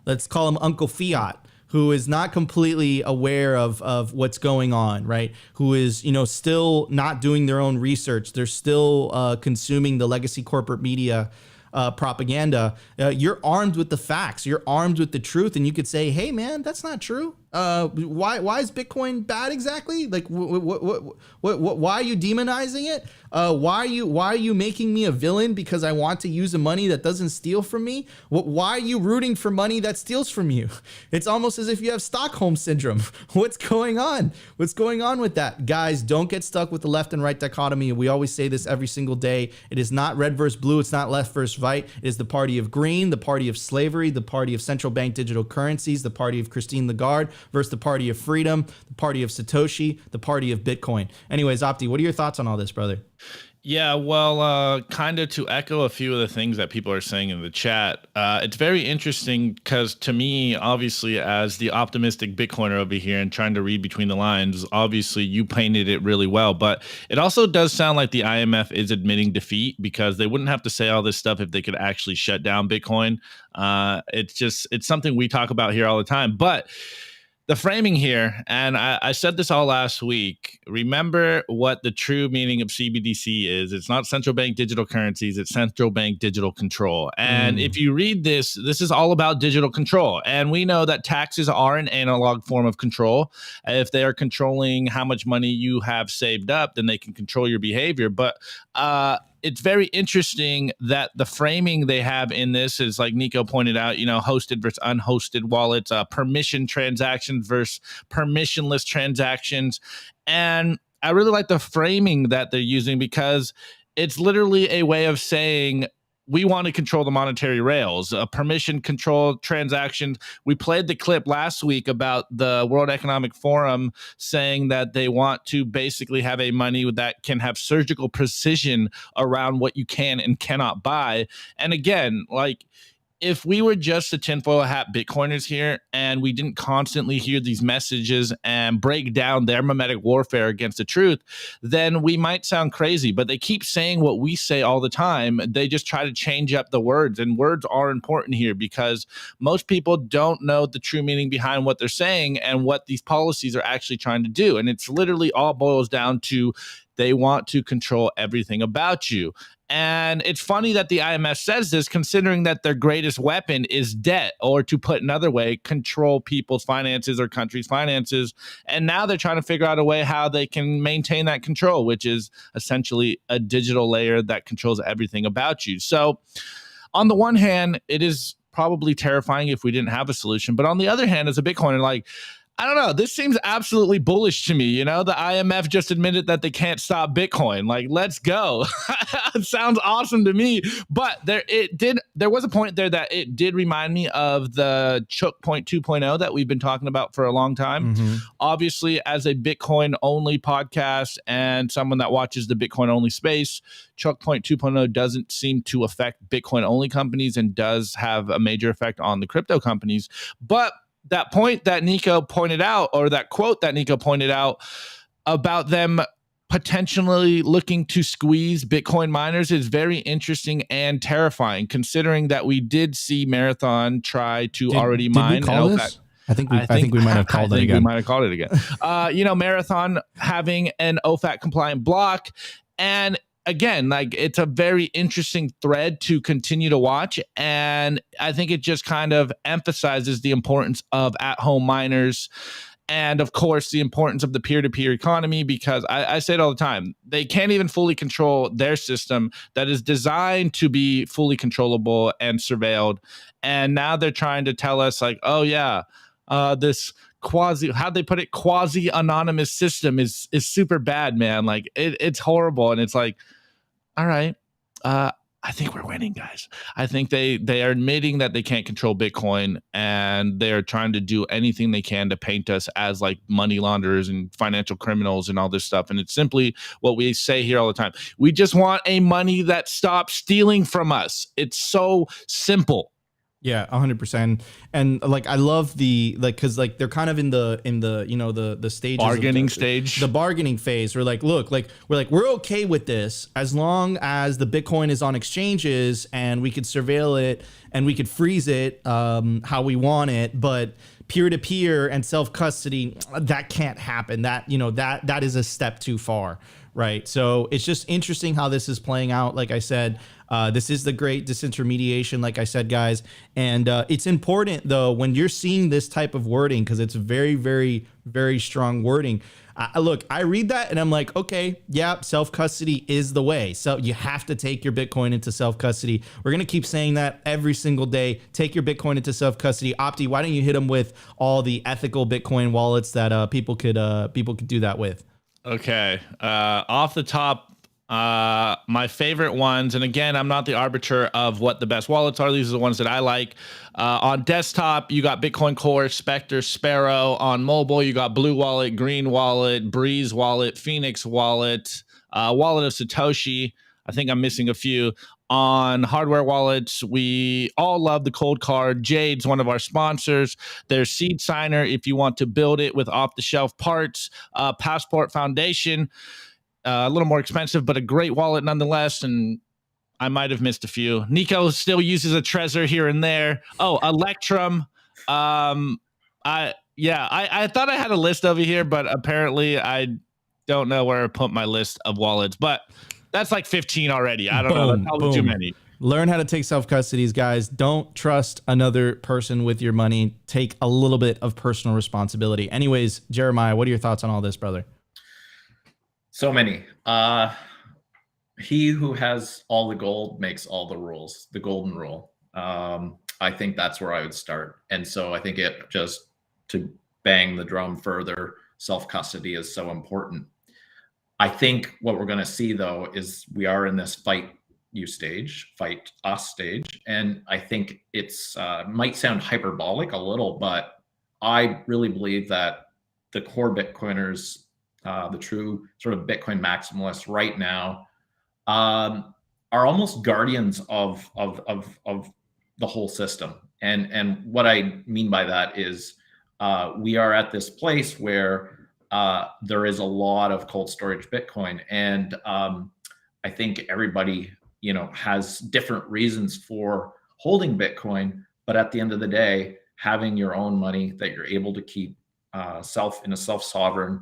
let's call him Uncle Fiat, who is not completely aware of what's going on, right? Who is, still not doing their own research. They're still consuming the legacy corporate media propaganda. You're armed with the facts. You're armed with the truth. And you could say, hey, man, that's not true. Why is Bitcoin bad exactly? Like, why are you demonizing it? Why are you making me a villain because I want to use a money that doesn't steal from me? Why are you rooting for money that steals from you? It's almost as if you have Stockholm syndrome. What's going on? What's going on with that? Guys, don't get stuck with the left and right dichotomy. We always say this every single day. It is not red versus blue. It's not left versus right. It is the party of green, the party of slavery, the party of central bank digital currencies, the party of Christine Lagarde versus the party of freedom, the party of Satoshi, the party of Bitcoin. Anyways, Opti, what are your thoughts on all this, brother? Yeah, well, kind of to echo a few of the things that people are saying in the chat, it's very interesting because to me, obviously, as the optimistic Bitcoiner over here and trying to read between the lines, obviously you painted it really well, but it also does sound like the IMF is admitting defeat because they wouldn't have to say all this stuff if they could actually shut down Bitcoin. It's something we talk about here all the time, but the framing here, and I said this all last week. Remember what the true meaning of CBDC is. It's not central bank digital currencies, it's central bank digital control. And if you read this, this is all about digital control. And we know that taxes are an analog form of control. If they are controlling how much money you have saved up, then they can control your behavior. But it's very interesting that the framing they have in this is, like Nico pointed out, hosted versus unhosted wallets, permission transactions versus permissionless transactions. And I really like the framing that they're using, because it's literally a way of saying, we want to control the monetary rails, permission control transactions. We played the clip last week about the World Economic Forum saying that they want to basically have a money that can have surgical precision around what you can and cannot buy. And again, like, if we were just the tinfoil hat Bitcoiners here and we didn't constantly hear these messages and break down their mimetic warfare against the truth, then we might sound crazy. But they keep saying what we say all the time. They just try to change up the words, and words are important here because most people don't know the true meaning behind what they're saying and what these policies are actually trying to do. And it's literally all boils down to they want to control everything about you. And it's funny that the IMF says this, considering that their greatest weapon is debt, or to put another way, control people's finances or countries' finances. And now they're trying to figure out a way how they can maintain that control, which is essentially a digital layer that controls everything about you. So on the one hand, it is probably terrifying if we didn't have a solution. But on the other hand, as a Bitcoiner, like, I don't know. This seems absolutely bullish to me. The IMF just admitted that they can't stop Bitcoin. Like, let's go. It sounds awesome to me. But there was a point there that it did remind me of the Choke Point 2.0 that we've been talking about for a long time. Mm-hmm. Obviously, as a Bitcoin only podcast and someone that watches the Bitcoin only space, Choke Point 2.0 doesn't seem to affect Bitcoin only companies and does have a major effect on the crypto companies. But that point that Nico pointed out, or that quote that Nico pointed out about them potentially looking to squeeze Bitcoin miners, is very interesting and terrifying, considering that we did see Marathon try to already mine. Did we call this? I think we might have called it again. We might have called it again. Marathon having an OFAC compliant block. And again, like, it's a very interesting thread to continue to watch. And I think it just kind of emphasizes the importance of at-home miners and, of course, the importance of the peer-to-peer economy, because I say it all the time. They can't even fully control their system that is designed to be fully controllable and surveilled. And now they're trying to tell us, like, oh, yeah, this how'd they put it? Quasi-anonymous system is super bad, man. Like, it's horrible. And it's like, all right, I think we're winning, guys. I think they are admitting that they can't control Bitcoin, and they're trying to do anything they can to paint us as like money launderers and financial criminals and all this stuff. And it's simply what we say here all the time. We just want a money that stops stealing from us. It's so simple. Yeah, 100%. And like, I love because like they're kind of in the the stages bargaining stage, the bargaining phase. We're like, look, like we're okay with this as long as the Bitcoin is on exchanges and we could surveil it and we could freeze it how we want it, but peer-to-peer and self-custody, that can't happen. That that is a step too far. Right. So it's just interesting how this is playing out. Like I said, this is the great disintermediation, like I said, guys. And it's important, though, when you're seeing this type of wording, because it's very, very, very strong wording. Look, I read that and I'm like, OK, yeah, self-custody is the way. So you have to take your Bitcoin into self-custody. We're going to keep saying that every single day. Take your Bitcoin into self-custody. Opti, why don't you hit them with all the ethical Bitcoin wallets that people could do that with? Okay. Off the top, my favorite ones, and again, I'm not the arbiter of what the best wallets are. These are the ones that I like. On desktop, you got Bitcoin Core, Spectre, Sparrow. On mobile, you got Blue Wallet, Green Wallet, Breeze Wallet, Phoenix Wallet, Wallet of Satoshi. I think I'm missing a few. On hardware wallets, we all love the Cold Card. Jade's one of our sponsors. There's Seed Signer if you want to build it with off-the-shelf parts. Passport Foundation, a little more expensive, but a great wallet nonetheless. And I might have missed a few. Nico still uses a Trezor here and there. Oh, Electrum. Yeah, I thought I had a list over here, but apparently I don't know where I put my list of wallets. But that's like 15 already. I don't know. That's Boom, probably too boom. many. Learn how to take self-custodies, guys. Don't trust another person with your money. Take a little bit of personal responsibility. Anyways, Jeremiah, what are your thoughts on all this, brother? So many. He who has all the gold makes all the rules, the golden rule. I think that's where I would start. And so I think it just to bang the drum further, self-custody is so important. I think what we're going to see though is we are in this fight us stage. And I think it's might sound hyperbolic a little, but I really believe that the core Bitcoiners, the true sort of Bitcoin maximalists right now, are almost guardians of the whole system. And what I mean by that is we are at this place where there is a lot of cold storage Bitcoin, and I think everybody has different reasons for holding Bitcoin, but at the end of the day, having your own money that you're able to keep in a self-sovereign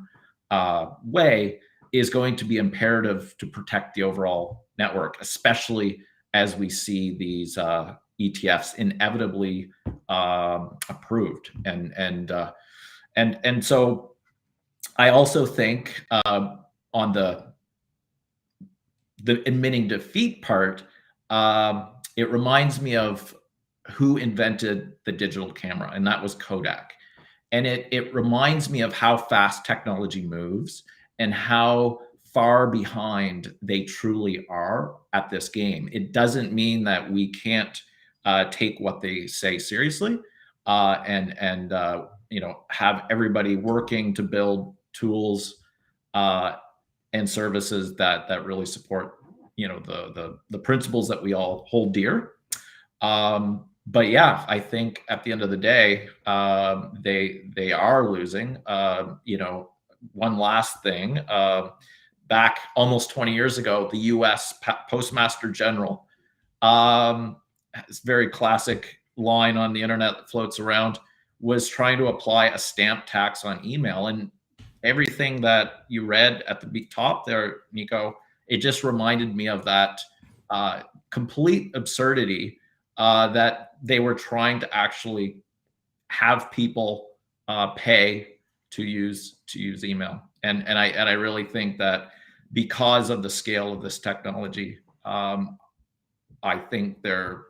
way is going to be imperative to protect the overall network, especially as we see these ETFs inevitably approved. And so I also think on the admitting defeat part, it reminds me of who invented the digital camera, and that was Kodak. And it reminds me of how fast technology moves and how far behind they truly are at this game. It doesn't mean that we can't take what they say seriously and have everybody working to build tools and services that really support the principles that we all hold dear. But yeah, I think at the end of the day, they are losing. One last thing, back almost 20 years ago, the U.S. Postmaster General, this very classic line on the internet that floats around, was trying to apply a stamp tax on email. And everything that you read at the top there, Nico, it just reminded me of that complete absurdity that they were trying to actually have people pay to use email. And I really think that because of the scale of this technology, I think they're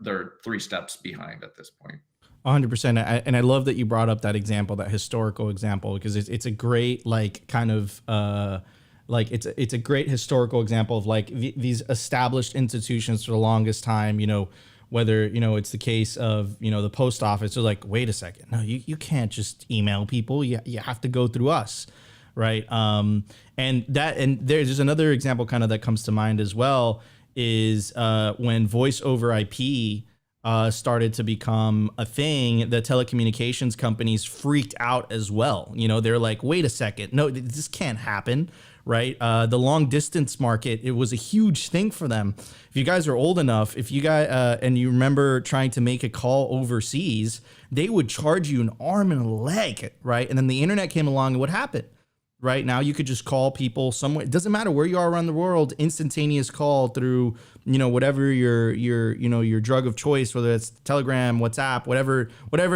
3 steps behind at this point. 100%. And I love that you brought up that example, that historical example, because it's a great it's a great historical example of these established institutions for the longest time, whether, it's the case of, the post office. They're like, wait a second. No, you can't just email people. You have to go through us. Right. And there's another example kind of that comes to mind as well is when voice over IP started to become a thing, the telecommunications companies freaked out as well. They're like, wait a second. No, this can't happen. Right. The long distance market, it was a huge thing for them. If you guys are old enough, if you guys and you remember trying to make a call overseas, they would charge you an arm and a leg. Right. And then the internet came along, and what happened? Right now, you could just call people somewhere. It doesn't matter where you are around the world. Instantaneous call through, whatever your drug of choice, whether it's Telegram, WhatsApp, whatever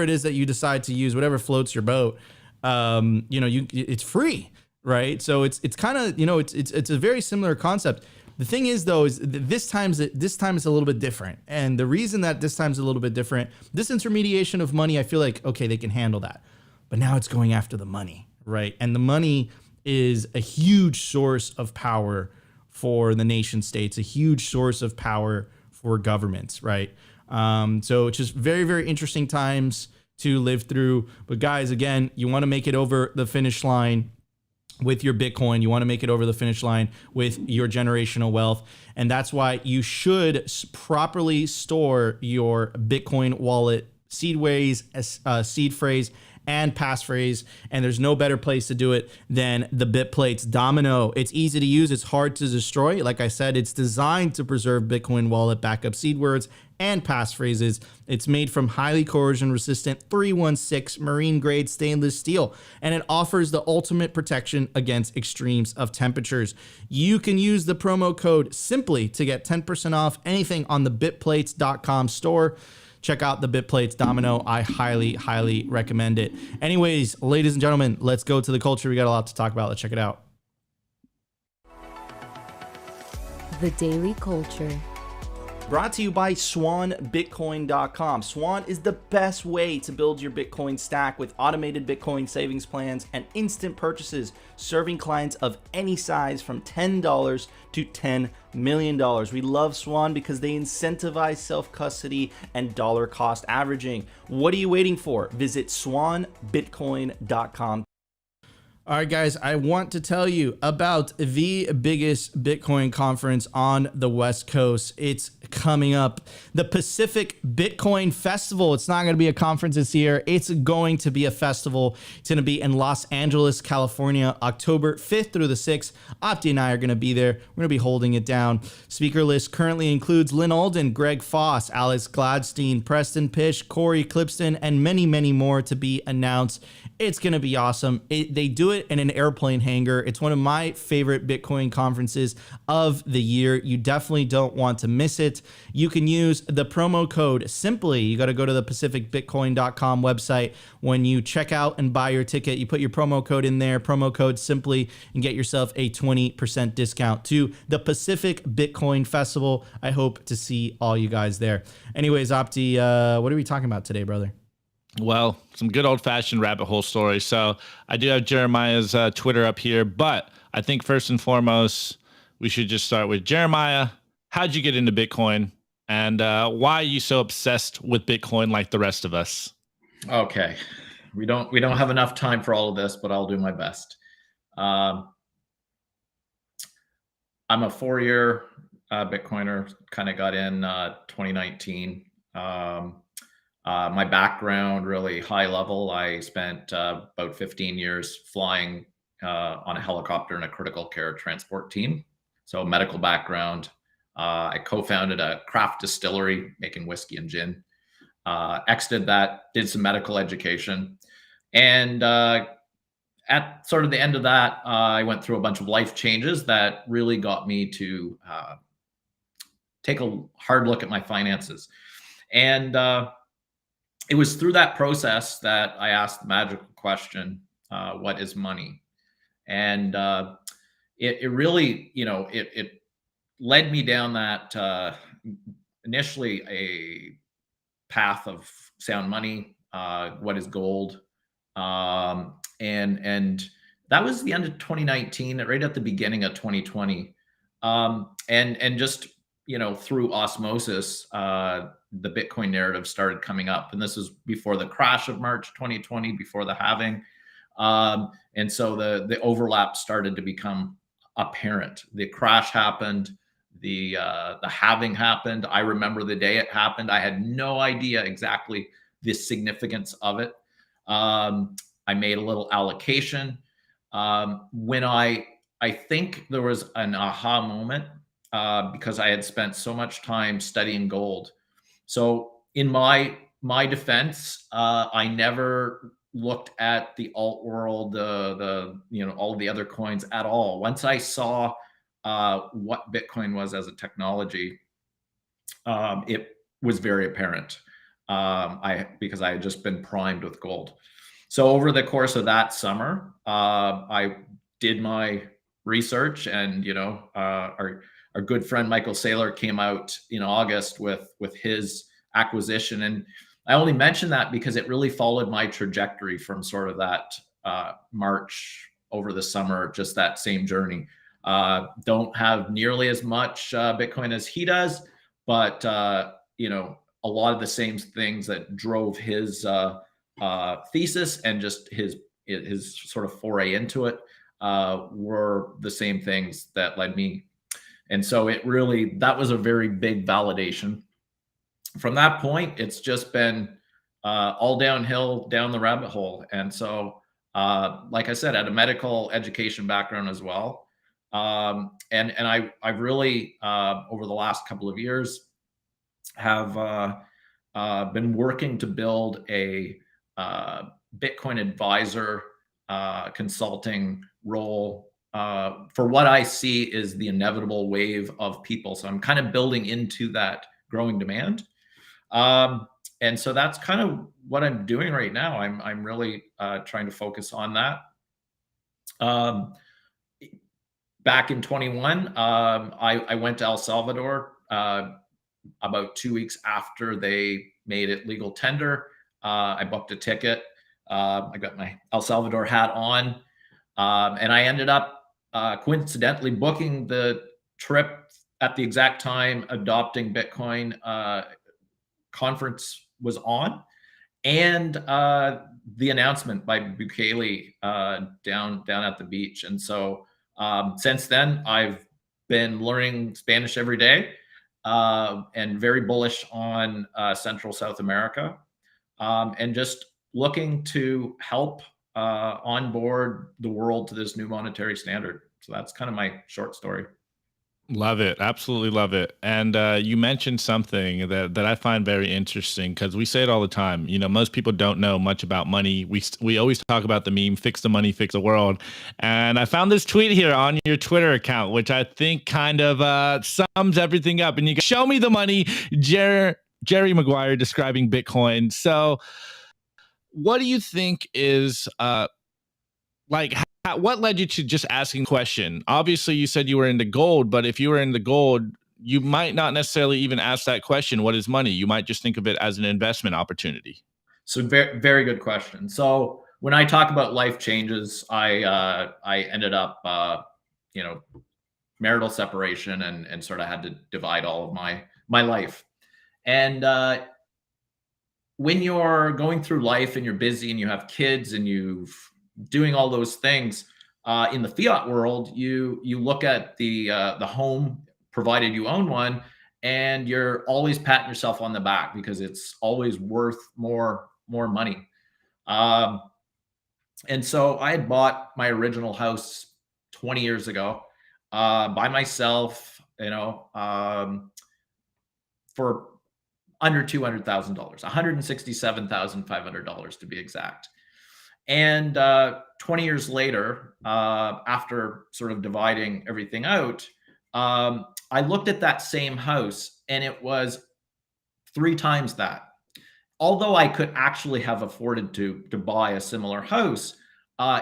it is that you decide to use, whatever floats your boat. It's free, right? So it's kind of it's a very similar concept. The thing is, though, is this time is a little bit different, and the reason that this time is a little bit different, this intermediation of money, I feel like okay, they can handle that, but now it's going after the money. Right. And the money is a huge source of power for the nation states, a huge source of power for governments. Right. So it's just very, very interesting times to live through. But guys, again, you want to make it over the finish line with your Bitcoin. You want to make it over the finish line with your generational wealth. And that's why you should properly store your Bitcoin wallet seed phrase, and passphrase, and there's no better place to do it than the BitPlates Domino. It's easy to use, it's hard to destroy. Like I said, it's designed to preserve Bitcoin wallet backup seed words and passphrases. It's made from highly corrosion-resistant 316 marine-grade stainless steel, and it offers the ultimate protection against extremes of temperatures. You can use the promo code SIMPLY to get 10% off anything on the bitplates.com store. Check out the Bitplates Domino. I highly, highly recommend it. Anyways, ladies and gentlemen, let's go to the culture. We got a lot to talk about. Let's check it out. The Daily Culture. Brought to you by SwanBitcoin.com. Swan is the best way to build your Bitcoin stack with automated Bitcoin savings plans and instant purchases, serving clients of any size from $10 to $10 million. We love Swan because they incentivize self-custody and dollar cost averaging. What are you waiting for? Visit SwanBitcoin.com. All right, guys, I want to tell you about the biggest Bitcoin conference on the West Coast. It's coming up, the Pacific Bitcoin Festival. It's not going to be a conference this year. It's going to be a festival. It's going to be in Los Angeles, California, October 5th through the 6th. Opti and I are going to be there. We're going to be holding it down. Speaker list currently includes Lynn Alden, Greg Foss, Alex Gladstein, Preston Pish, Corey Clipston, and many, many more to be announced. It's going to be awesome. They do it in an airplane hangar. It's one of my favorite Bitcoin conferences of the year. You definitely don't want to miss it. You can use the promo code SIMPLY. You got to go to the pacificbitcoin.com website. When you check out and buy your ticket, you put your promo code in there, promo code SIMPLY, and get yourself a 20% discount to the Pacific Bitcoin Festival. I hope to see all you guys there. Anyways, Opti, what are we talking about today, brother? Well, some good old-fashioned rabbit hole stories. So I do have Jeremiah's Twitter up here, but I think first and foremost, we should just start with Jeremiah. How'd you get into Bitcoin, and why are you so obsessed with Bitcoin like the rest of us? Okay, we don't have enough time for all of this, but I'll do my best. I'm a 4-year Bitcoiner. Kind of got in 2019. My background, really high level. I spent about 15 years flying on a helicopter in a critical care transport team. So medical background. I co-founded a craft distillery making whiskey and gin. Exited that, did some medical education. And at sort of the end of that, I went through a bunch of life changes that really got me to take a hard look at my finances. And it was through that process that I asked the magical question, what is money? And it really, it led me down that initially a path of sound money, what is gold? And that was the end of 2019, right at the beginning of 2020. And just, through osmosis, the Bitcoin narrative started coming up. And this was before the crash of March 2020, before the halving. And so the overlap started to become apparent. The crash happened, the halving happened. I remember the day it happened. I had no idea exactly the significance of it. I made a little allocation. When I think there was an aha moment, because I had spent so much time studying gold. So in my defense, I never looked at the alt world, all of the other coins at all. Once I saw what Bitcoin was as a technology, it was very apparent. Because I had just been primed with gold. So over the course of that summer, I did my research, and our good friend Michael Saylor came out in August with his acquisition. And I only mention that because it really followed my trajectory from sort of that March over the summer, just that same journey. Don't have nearly as much Bitcoin as he does, but a lot of the same things that drove his thesis and just his sort of foray into it were the same things that led me. And so that was a very big validation. From that point, it's just been all downhill, down the rabbit hole. And so, like I said, I had a medical education background as well. And I've really, over the last couple of years, have been working to build a Bitcoin advisor consulting role for what I see is the inevitable wave of people. So I'm kind of building into that growing demand. And so that's kind of what I'm doing right now. I'm really trying to focus on that. Back in 21, I went to El Salvador about 2 weeks after they made it legal tender. I booked a ticket. I got my El Salvador hat on, and I ended up coincidentally booking the trip at the exact time Adopting Bitcoin conference was on, and the announcement by Bukele down at the beach. And so since then, I've been learning Spanish every day and very bullish on Central South America, and just looking to help onboard the world to this new monetary standard. So that's kind of my short story. Love it. Absolutely love it. And you mentioned something that I find very interesting because we say it all the time. You know, most people don't know much about money. We always talk about the meme, fix the money, fix the world. And I found this tweet here on your Twitter account, which I think kind of sums everything up. And you go, show me the money, Jerry Maguire describing Bitcoin. So what do you think is like what led you to just asking the question? Obviously you said you were into gold, but if you were into gold, you might not necessarily even ask that question, what is money? You might just think of it as an investment opportunity. So very, very good question. So when I talk about life changes, I ended up you know, marital separation and sort of had to divide all of my life. And when you're going through life and you're busy and you have kids and you've doing all those things in the fiat world, you look at the home, provided you own one, and you're always patting yourself on the back because it's always worth more money. And so I had bought my original house 20 years ago by myself, you know, for under $200,000, $167,500 to be exact. And 20 years later, after sort of dividing everything out, I looked at that same house and it was 3 times that. Although I could actually have afforded to buy a similar house,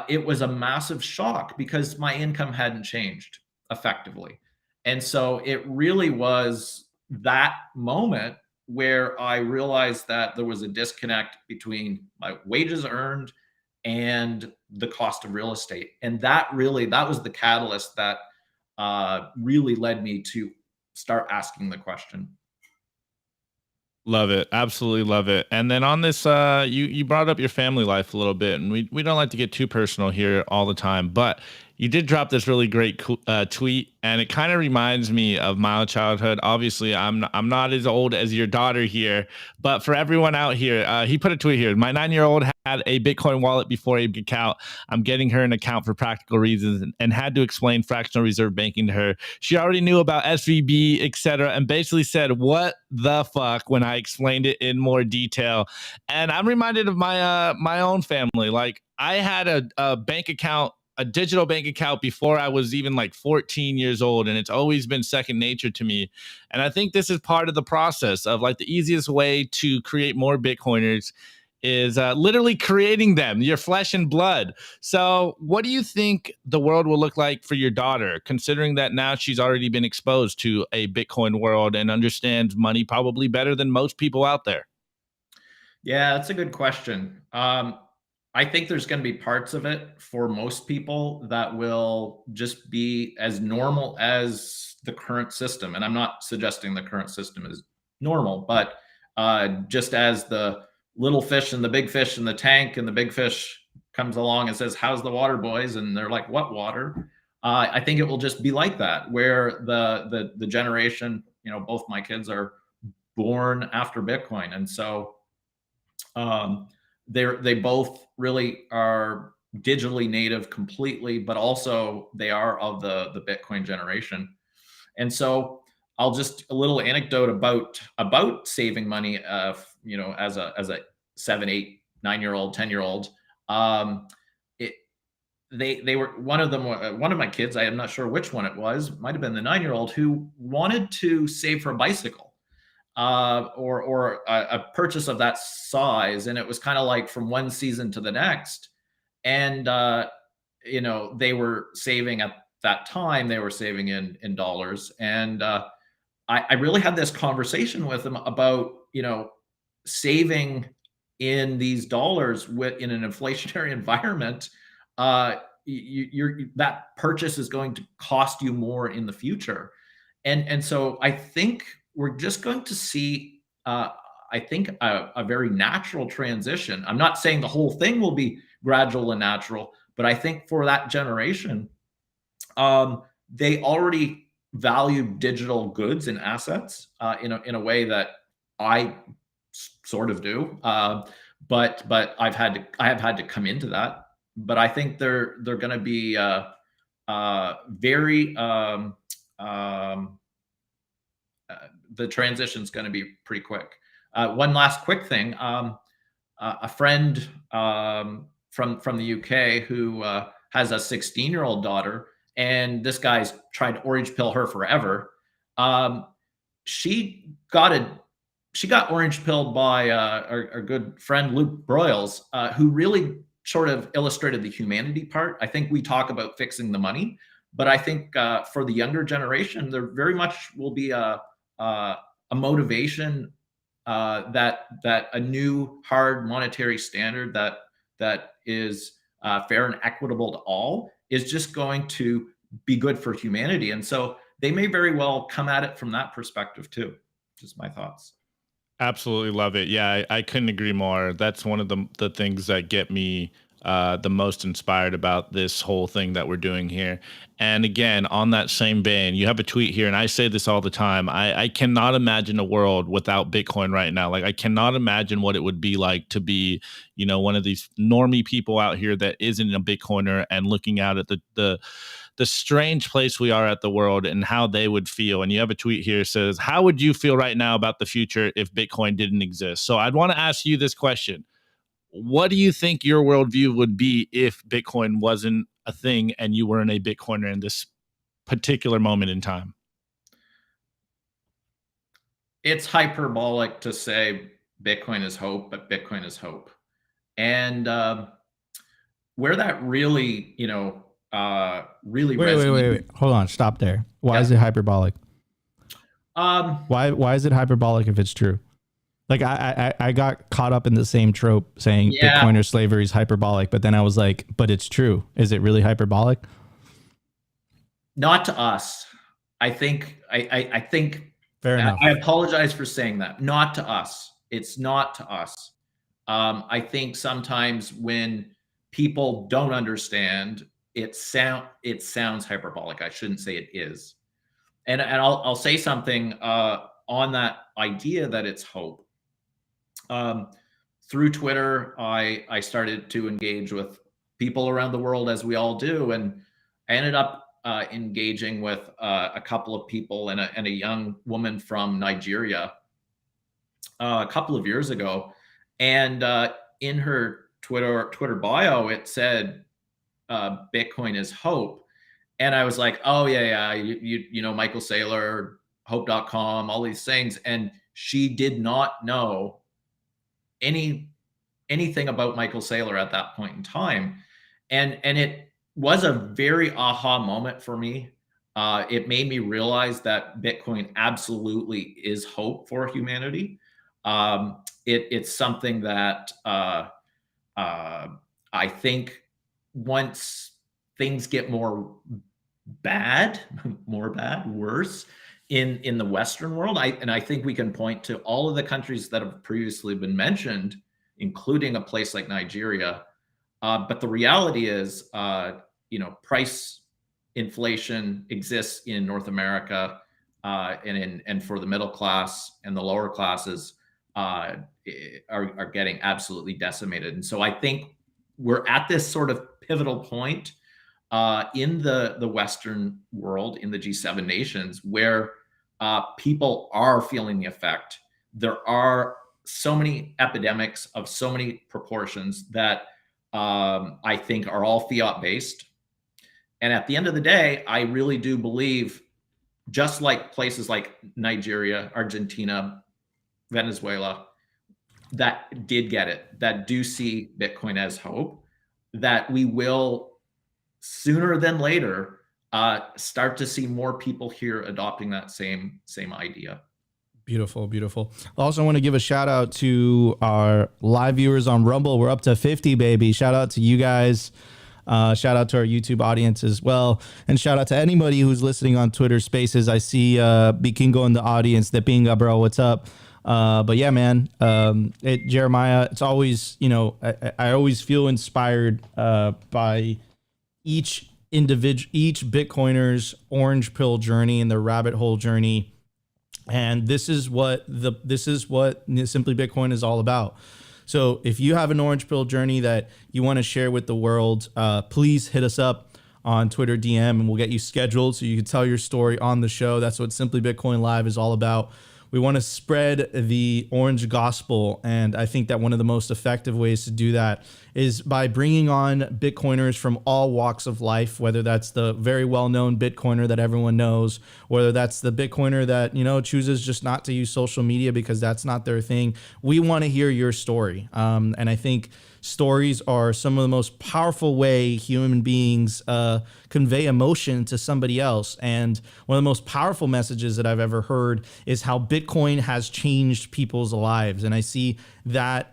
it was a massive shock because my income hadn't changed effectively. And so it really was that moment where I realized that there was a disconnect between my wages earned and the cost of real estate. And that was the catalyst that really led me to start asking the question. Love it. Absolutely love it. And then on this, you brought up your family life a little bit, and we don't like to get too personal here all the time, but you did drop this really great tweet, and it kind of reminds me of my childhood. Obviously, I'm not as old as your daughter here, but for everyone out here, he put a tweet here. My 9-year-old had a Bitcoin wallet before a account. I'm getting her an account for practical reasons, and had to explain fractional reserve banking to her. She already knew about SVB, etc., and basically said, "What the fuck?" when I explained it in more detail. And I'm reminded of my my own family. Like I had a bank account, a digital bank account before I was even like 14 years old. And it's always been second nature to me. And I think this is part of the process of like the easiest way to create more Bitcoiners is literally creating them, your flesh and blood. So what do you think the world will look like for your daughter, considering that now she's already been exposed to a Bitcoin world and understands money probably better than most people out there? Yeah, that's a good question. I think there's going to be parts of it for most people that will just be as normal as the current system. And I'm not suggesting the current system is normal, but just as the little fish and the big fish in the tank, and the big fish comes along and says, "How's the water, boys?" And they're like, "What water?" I think it will just be like that, where the generation, you know, both my kids are born after Bitcoin, and so they both really are digitally native completely, but also they are of the Bitcoin generation. And so I'll just a little anecdote about saving money. As a 7, 8, 9-year-old, 10-year-old. It they were one of them. One of my kids, I am not sure which one it was, might have been the 9-year-old, who wanted to save for a bicycle, or a purchase of that size, and it was kind of like from one season to the next. And they were saving at that time. They were saving in dollars, and I really had this conversation with them about saving in these dollars in an inflationary environment. That purchase is going to cost you more in the future, and so I think we're just going to see, I think, a very natural transition. I'm not saying the whole thing will be gradual and natural, but I think for that generation, they already value digital goods and assets in a way that I sort of do. But I have had to come into that. But I think they're going to be very the transition's going to be pretty quick. One last quick thing. A friend from the UK who has a 16-year-old daughter, and this guy's tried to orange pill her forever. She got orange pilled by our good friend Luke Broyles, who really sort of illustrated the humanity part. I think we talk about fixing the money, but I think for the younger generation, there very much will be a motivation that a new hard monetary standard that is fair and equitable to all is just going to be good for humanity. And so they may very well come at it from that perspective too. Just my thoughts. Absolutely love it. Yeah, I couldn't agree more. That's one of the things that get me the most inspired about this whole thing that we're doing here. And again, on that same vein, you have a tweet here, and I say this all the time. I cannot imagine a world without Bitcoin right now. Like, I cannot imagine what it would be like to be, one of these normie people out here that isn't a Bitcoiner and looking out at the strange place we are at the world and how they would feel. And you have a tweet here that says, how would you feel right now about the future if Bitcoin didn't exist? So I'd want to ask you this question. What do you think your worldview would be if Bitcoin wasn't a thing and you weren't a Bitcoiner in this particular moment in time? It's hyperbolic to say Bitcoin is hope, but Bitcoin is hope. And where that really, really wait. Hold on, stop there. Why is it hyperbolic? Why is it hyperbolic if it's true? Like I got caught up in the same trope saying Bitcoiner slavery is hyperbolic, but then I was like, but it's true. Is it really hyperbolic? Not to us. I think fair enough. I apologize for saying that. Not to us. It's not to us. I think sometimes when people don't understand, it sounds hyperbolic. I shouldn't say it is. And I'll say something on that idea that it's hope. Through Twitter, I started to engage with people around the world, as we all do, and I ended up engaging with a couple of people and a young woman from Nigeria a couple of years ago, and in her Twitter bio, it said Bitcoin is hope. And I was like, oh yeah, you know, Michael Saylor, hope.com, all these things. And she did not know anything about Michael Saylor at that point in time. And it was a very aha moment for me. It made me realize that Bitcoin absolutely is hope for humanity. It's something that I think once things get worse in the Western world, I think we can point to all of the countries that have previously been mentioned, including a place like Nigeria. But the reality is, price inflation exists in North America, and for the middle class and the lower classes are getting absolutely decimated. And so I think we're at this sort of pivotal point in the Western world, in the G7 nations, where people are feeling the effect. There are so many epidemics of so many proportions that I think are all fiat based. And at the end of the day, I really do believe, just like places like Nigeria, Argentina, Venezuela, that did get it, that do see Bitcoin as hope, that we will sooner than later start to see more people here adopting that same idea. Beautiful, beautiful. Also, I want to give a shout out to our live viewers on Rumble. We're up to 50, baby. Shout out to you guys. Shout out to our YouTube audience as well. And shout out to anybody who's listening on Twitter Spaces. I see Bikingo in the audience. The Pinga, bro. What's up? But yeah, man, Jeremiah, it's always, I always feel inspired by each Bitcoiner's orange pill journey and their rabbit hole journey. And this is what Simply Bitcoin is all about. So if you have an orange pill journey that you want to share with the world, please hit us up on Twitter DM and we'll get you scheduled so you can tell your story on the show. That's what Simply Bitcoin Live is all about. We want to spread the orange gospel. And I think that one of the most effective ways to do that is by bringing on Bitcoiners from all walks of life, whether that's the very well-known Bitcoiner that everyone knows, whether that's the Bitcoiner that, chooses just not to use social media because that's not their thing. We want to hear your story. And I think stories are some of the most powerful way human beings convey emotion to somebody else. And one of the most powerful messages that I've ever heard is how Bitcoin has changed people's lives. And I see that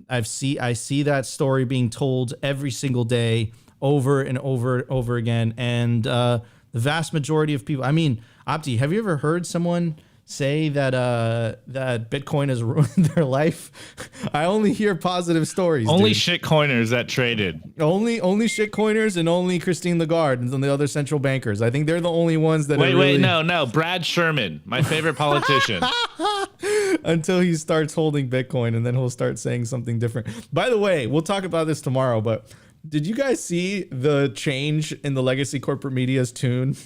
I see that story being told every single day over and over and over again. And the vast majority of people, I mean, Abdi, have you ever heard someone say that that Bitcoin has ruined their life? I only hear positive stories. Only dude. shitcoiners that traded. Only shitcoiners and only Christine Lagarde and the other central bankers. I think they're the only ones that. Wait, no. Brad Sherman, my favorite politician. Until he starts holding Bitcoin, and then he'll start saying something different. By the way, we'll talk about this tomorrow, but did you guys see the change in the legacy corporate media's tune?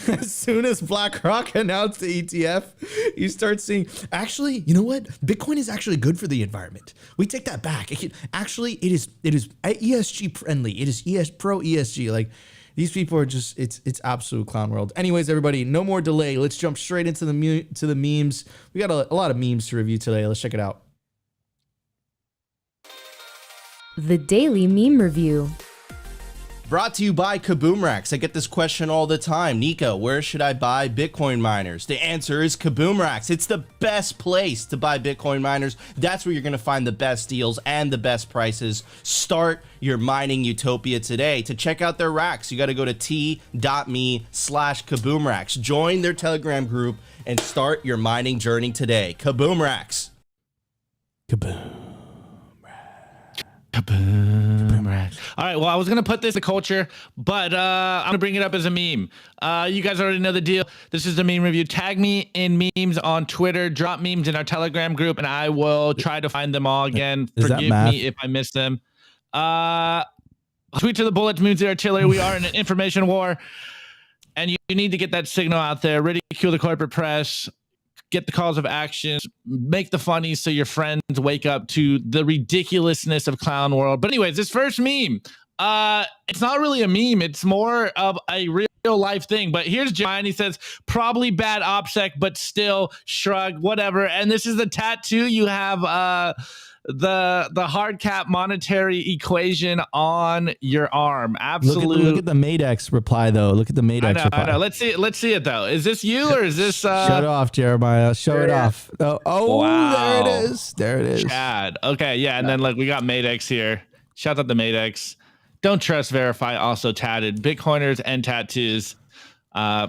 As soon as BlackRock announced the ETF, you start seeing, actually, you know what? Bitcoin is actually good for the environment. We take that back. It is ESG friendly. It is pro ESG. Like, these people are just, it's absolute clown world. Anyways, everybody, no more delay. Let's jump straight into the memes. We got a lot of memes to review today. Let's check it out. The Daily Meme Review. Brought to you by Kaboomracks. I get this question all the time. Nico, where should I buy Bitcoin miners? The answer is Kaboomracks. It's the best place to buy Bitcoin miners. That's where you're going to find the best deals and the best prices. Start your mining utopia today. To check out their racks, you got to go to t.me/Kaboomracks. Join their Telegram group and start your mining journey today. Kaboomracks. Kaboom. All right, well, I was going to put this in culture, but I'm going to bring it up as a meme. You guys already know the deal. This is the meme review. Tag me in memes on Twitter. Drop memes in our Telegram group, and I will try to find them all again. Forgive me if I miss them. Tweet to the bullets, memes, the artillery. We are in an information war, and you need to get that signal out there. Ridicule the corporate press. Get the calls of action, make the funnies so your friends wake up to the ridiculousness of clown world. But anyways, this first meme, it's not really a meme. It's more of a real life thing. But here's Jeremiah, and he says, probably bad OPSEC, but still shrug, whatever. And this is the tattoo. You have the hard cap monetary equation on your arm. Absolutely. Look at the Madex reply though. Look at the Madex reply. I know. Let's see it though. Is this you or is this Shut off, Jeremiah. Show it off. Oh, wow. There it is. Chad. Okay, yeah, and then we got Madex here. Shout out to Madex. Don't trust verify, also tatted. Bitcoiners and tattoos.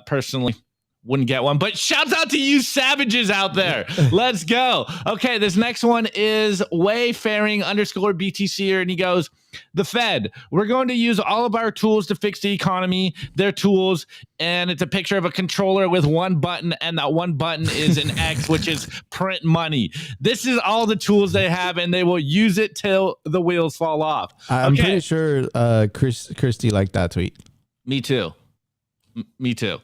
Personally, wouldn't get one, but shouts out to you savages out there. Let's go. Okay, this next one is wayfaring_BTC, and he goes, the Fed, we're going to use all of our tools to fix the economy, their tools, and it's a picture of a controller with one button, and that one button is an X, which is print money. This is all the tools they have, and they will use it till the wheels fall off. I'm pretty sure Christy liked that tweet. Me too. Me too.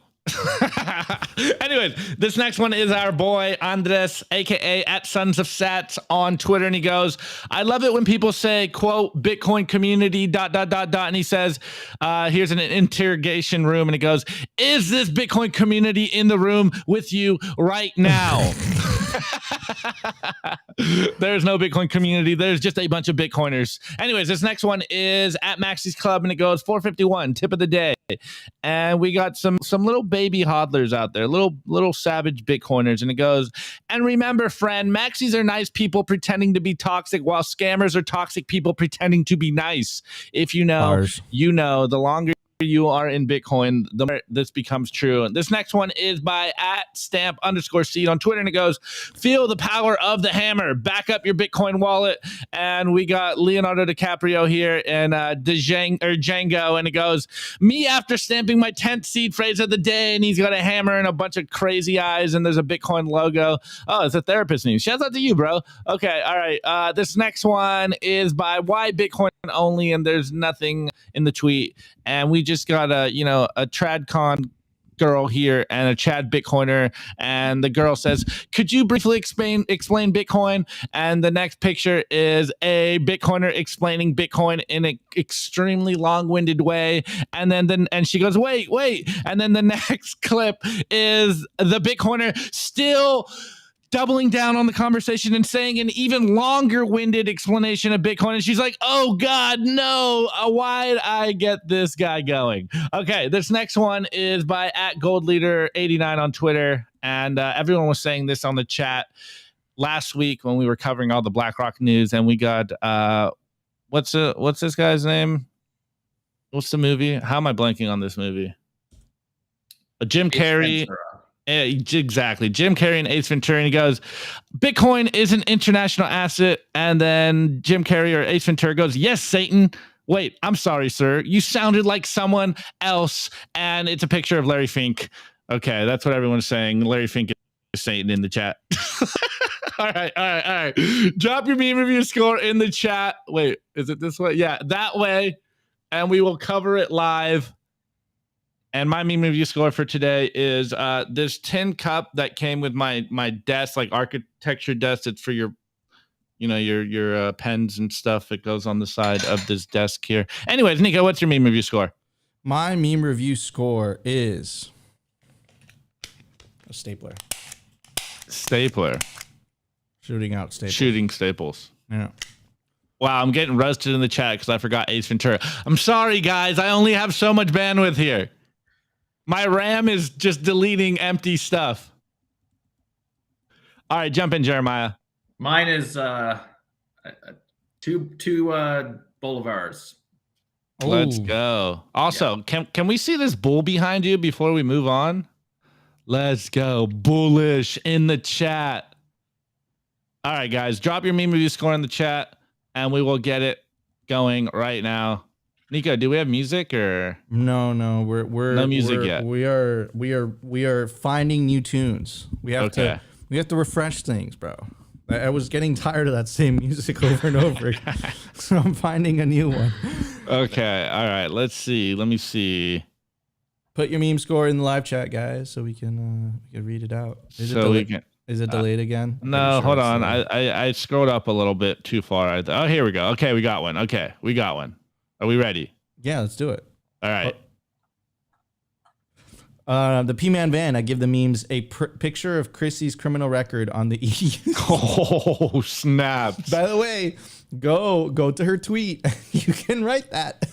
Anyways, this next one is our boy Andres, aka at Sons of Sats on Twitter, and he goes, "I love it when people say, quote, Bitcoin community, ... And he says, here's an interrogation room, and he goes, is this Bitcoin community in the room with you right now?" There's no Bitcoin community. There's just a bunch of Bitcoiners. Anyways, this next one is at Maxie's Club, and it goes 451, tip of the day. And we got some little baby hodlers out there, little savage Bitcoiners. And it goes, and remember, friend, Maxis are nice people pretending to be toxic, while scammers are toxic people pretending to be nice. If you know, you know, the longer you are in Bitcoin, the more this becomes true. And this next one is by at @stamp_seed on Twitter, and it goes, feel the power of the hammer, back up your Bitcoin wallet. And we got Leonardo DiCaprio here and Django, and it goes, me after stamping my 10th seed phrase of the day, and he's got a hammer and a bunch of crazy eyes, and there's a Bitcoin logo. Oh, it's a therapist name. Shouts out to you, bro. Okay, all right. This next one is by Why Bitcoin Only, and there's nothing in the tweet. And we just got a TradCon girl here and a Chad Bitcoiner, and the girl says, could you briefly explain Bitcoin? And the next picture is a Bitcoiner explaining Bitcoin in an extremely long-winded way, and then she goes, wait, and then the next clip is the Bitcoiner still doubling down on the conversation and saying an even longer-winded explanation of Bitcoin. And she's like, oh, God, no. Why'd I get this guy going? Okay, this next one is by @GoldLeader89 on Twitter. And everyone was saying this on the chat last week when we were covering all the BlackRock news. And we got, what's this guy's name? What's the movie? How am I blanking on this movie? Jim Carrey. Yeah, exactly. Jim Carrey and Ace Ventura. And he goes, Bitcoin is an international asset. And then Jim Carrey or Ace Ventura goes, yes, Satan. Wait, I'm sorry, sir. You sounded like someone else. And it's a picture of Larry Fink. Okay, that's what everyone's saying. Larry Fink is Satan in the chat. All right. Drop your meme review score in the chat. Wait, is it this way? Yeah, that way. And we will cover it live. And my meme review score for today is this tin cup that came with my desk, like architecture desk. It's for your pens and stuff. It goes on the side of this desk here. Anyways, Nico, what's your meme review score? My meme review score is a stapler. Stapler. Shooting staples. Yeah. Wow, I'm getting roasted in the chat because I forgot Ace Ventura. I'm sorry, guys. I only have so much bandwidth here. My RAM is just deleting empty stuff. All right, jump in, Jeremiah. Mine is two boulevards. Let's go. Also, can we see this bull behind you before we move on? Let's go. Bullish in the chat. All right, guys, drop your meme review score in the chat, and we will get it going right now. Nico, do we have music or no? We're no music yet. We are finding new tunes. We have to refresh things, bro. I was getting tired of that same music over and over again, so I'm finding a new one. Okay, all right. Let's see. Let me see. Put your meme score in the live chat, guys, so we can read it out. Is it delayed again? No, hold on. I scrolled up a little bit too far. Oh, here we go. Okay, we got one. Are we ready? Yeah, let's do it. All right. The P-Man van, I give the memes a picture of Chrissy's criminal record on the EU. Oh, snaps. By the way, go to her tweet. You can write that.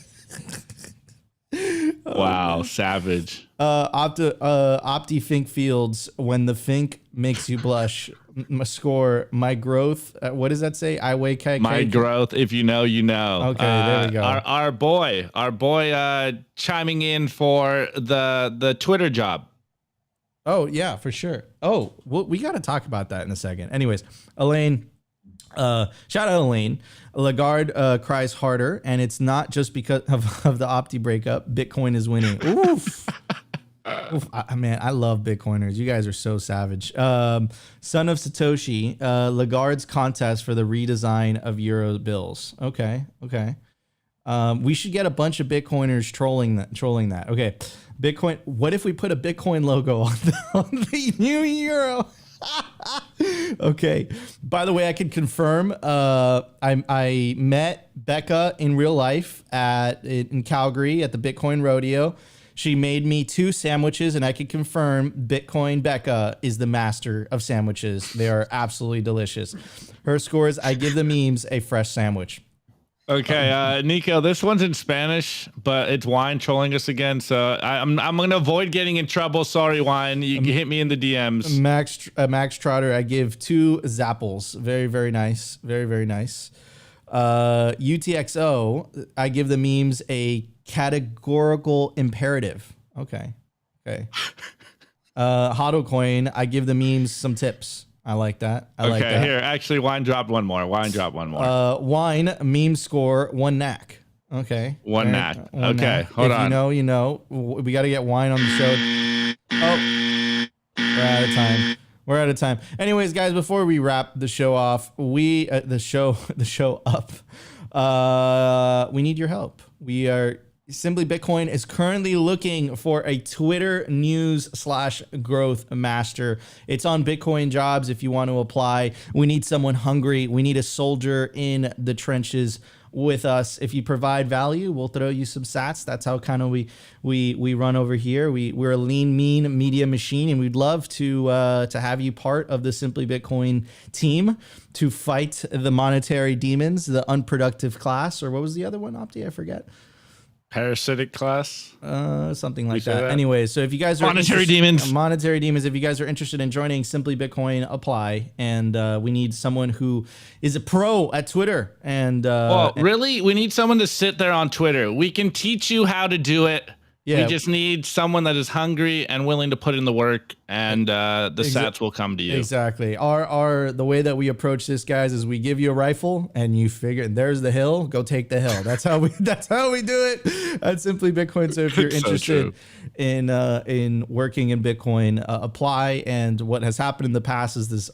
Wow, savage. Opti Fink Fields, when the Fink makes you blush. Score my growth. What does that say? I weigh my growth. If you know, you know. Okay, there we go. Our boy, chiming in for the Twitter job. Oh yeah, for sure. Oh, well, we got to talk about that in a second. Anyways, Elaine. Shout out Elaine. Lagarde cries harder, and it's not just because of the Opti breakup. Bitcoin is winning. Oof. Oof. Man, I love Bitcoiners. You guys are so savage. Son of Satoshi, Lagarde's contest for the redesign of Euro bills. Okay. We should get a bunch of Bitcoiners trolling that. Okay. Bitcoin. What if we put a Bitcoin logo on the new euro? Okay. By the way, I can confirm. I met Becca in real life in Calgary at the Bitcoin Rodeo. She made me 2 sandwiches, and I can confirm Bitcoin Becca is the master of sandwiches. They are absolutely delicious. Her scores: I give the memes a fresh sandwich. Okay, Nico, this one's in Spanish, but it's Wine trolling us again, so I'm gonna avoid getting in trouble. Sorry, Wine, you can hit me in the DMs. Max Trotter, I give 2 zapples. Very, very nice. Very, very nice. UTXO, I give the memes a categorical imperative. Okay. HODLcoin, I give the memes some tips. I like that. I like that. Here, actually, Wine dropped one more. Wine meme score 1 knack. Okay. One knack. Okay, hold on. If you know, you know. We got to get Wine on the show. Oh, we're out of time. Anyways, guys, before we wrap the show off, we need your help. Simply Bitcoin is currently looking for a Twitter news / growth master. It's on Bitcoin Jobs if you want to apply. We need someone hungry. We need a soldier in the trenches with us. If you provide value, we'll throw you some sats. That's how kind of we run over here. We're a lean, mean media machine, and we'd love to have you part of the Simply Bitcoin team to fight the monetary demons, the unproductive class, or what was the other one, Opti? I forget. Parasitic class, something like that. Anyways, so if you guys are monetary demons, if you guys are interested in joining Simply Bitcoin, apply. And we need someone who is a pro at Twitter. And really, we need someone to sit there on Twitter. We can teach you how to do it. Yeah. We just need someone that is hungry and willing to put in the work, and the sats will come to you. Exactly. The way that we approach this, guys, is we give you a rifle and you figure there's the hill, go take the hill. That's how we do it at Simply Bitcoin. So if you're interested in working in Bitcoin, apply. And what has happened in the past is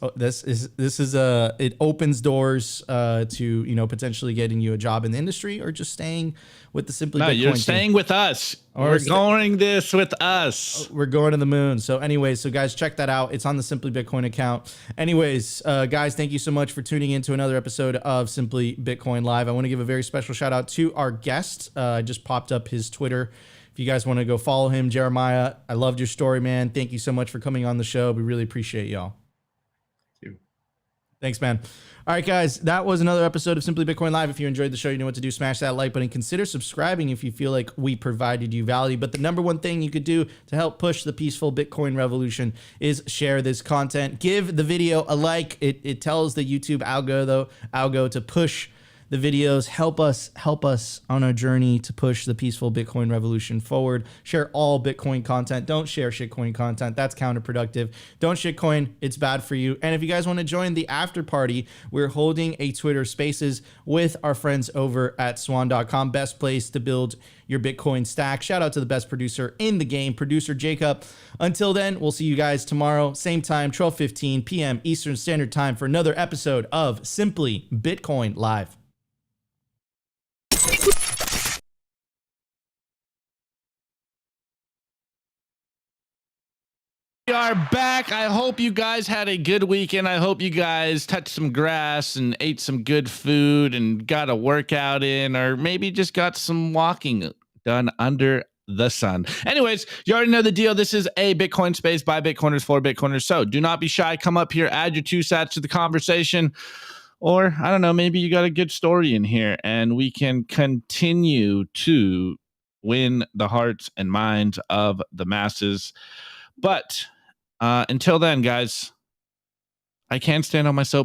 it opens doors to potentially getting you a job in the industry, or just staying with the Simply Bitcoin you're team. Staying with us. We're going this with us. We're going to the moon. So anyways, guys, check that out. It's on the Simply Bitcoin account. Anyways, guys, thank you so much for tuning in to another episode of Simply Bitcoin Live. I want to give a very special shout out to our guest. I just popped up his Twitter. If you guys want to go follow him, Jeremiah, I loved your story, man. Thank you so much for coming on the show. We really appreciate y'all. Thank you. Thanks, man. All right, guys, that was another episode of Simply Bitcoin Live. If you enjoyed the show, you know what to do. Smash that like button. Consider subscribing if you feel like we provided you value. But the number one thing you could do to help push the peaceful Bitcoin revolution is share this content. Give the video a like. It tells the YouTube algo to push the videos. Help us on our journey to push the peaceful Bitcoin revolution forward. Share all Bitcoin content. Don't share shitcoin content. That's counterproductive. Don't shitcoin. It's bad for you. And if you guys want to join the after party, we're holding a Twitter Spaces with our friends over at swan.com. Best place to build your Bitcoin stack. Shout out to the best producer in the game, producer Jacob. Until then, we'll see you guys tomorrow, same time, 12:15 p.m. Eastern Standard Time, for another episode of Simply Bitcoin Live. We are back. I hope you guys had a good weekend. I hope you guys touched some grass and ate some good food and got a workout in, or maybe just got some walking done under the sun. Anyways, you already know the deal. This is a Bitcoin space by Bitcoiners for Bitcoiners. So do not be shy. Come up here, add your 2 sats to the conversation. Or, I don't know, maybe you got a good story in here and we can continue to win the hearts and minds of the masses. But until then, guys, I can't stand on my soapbox.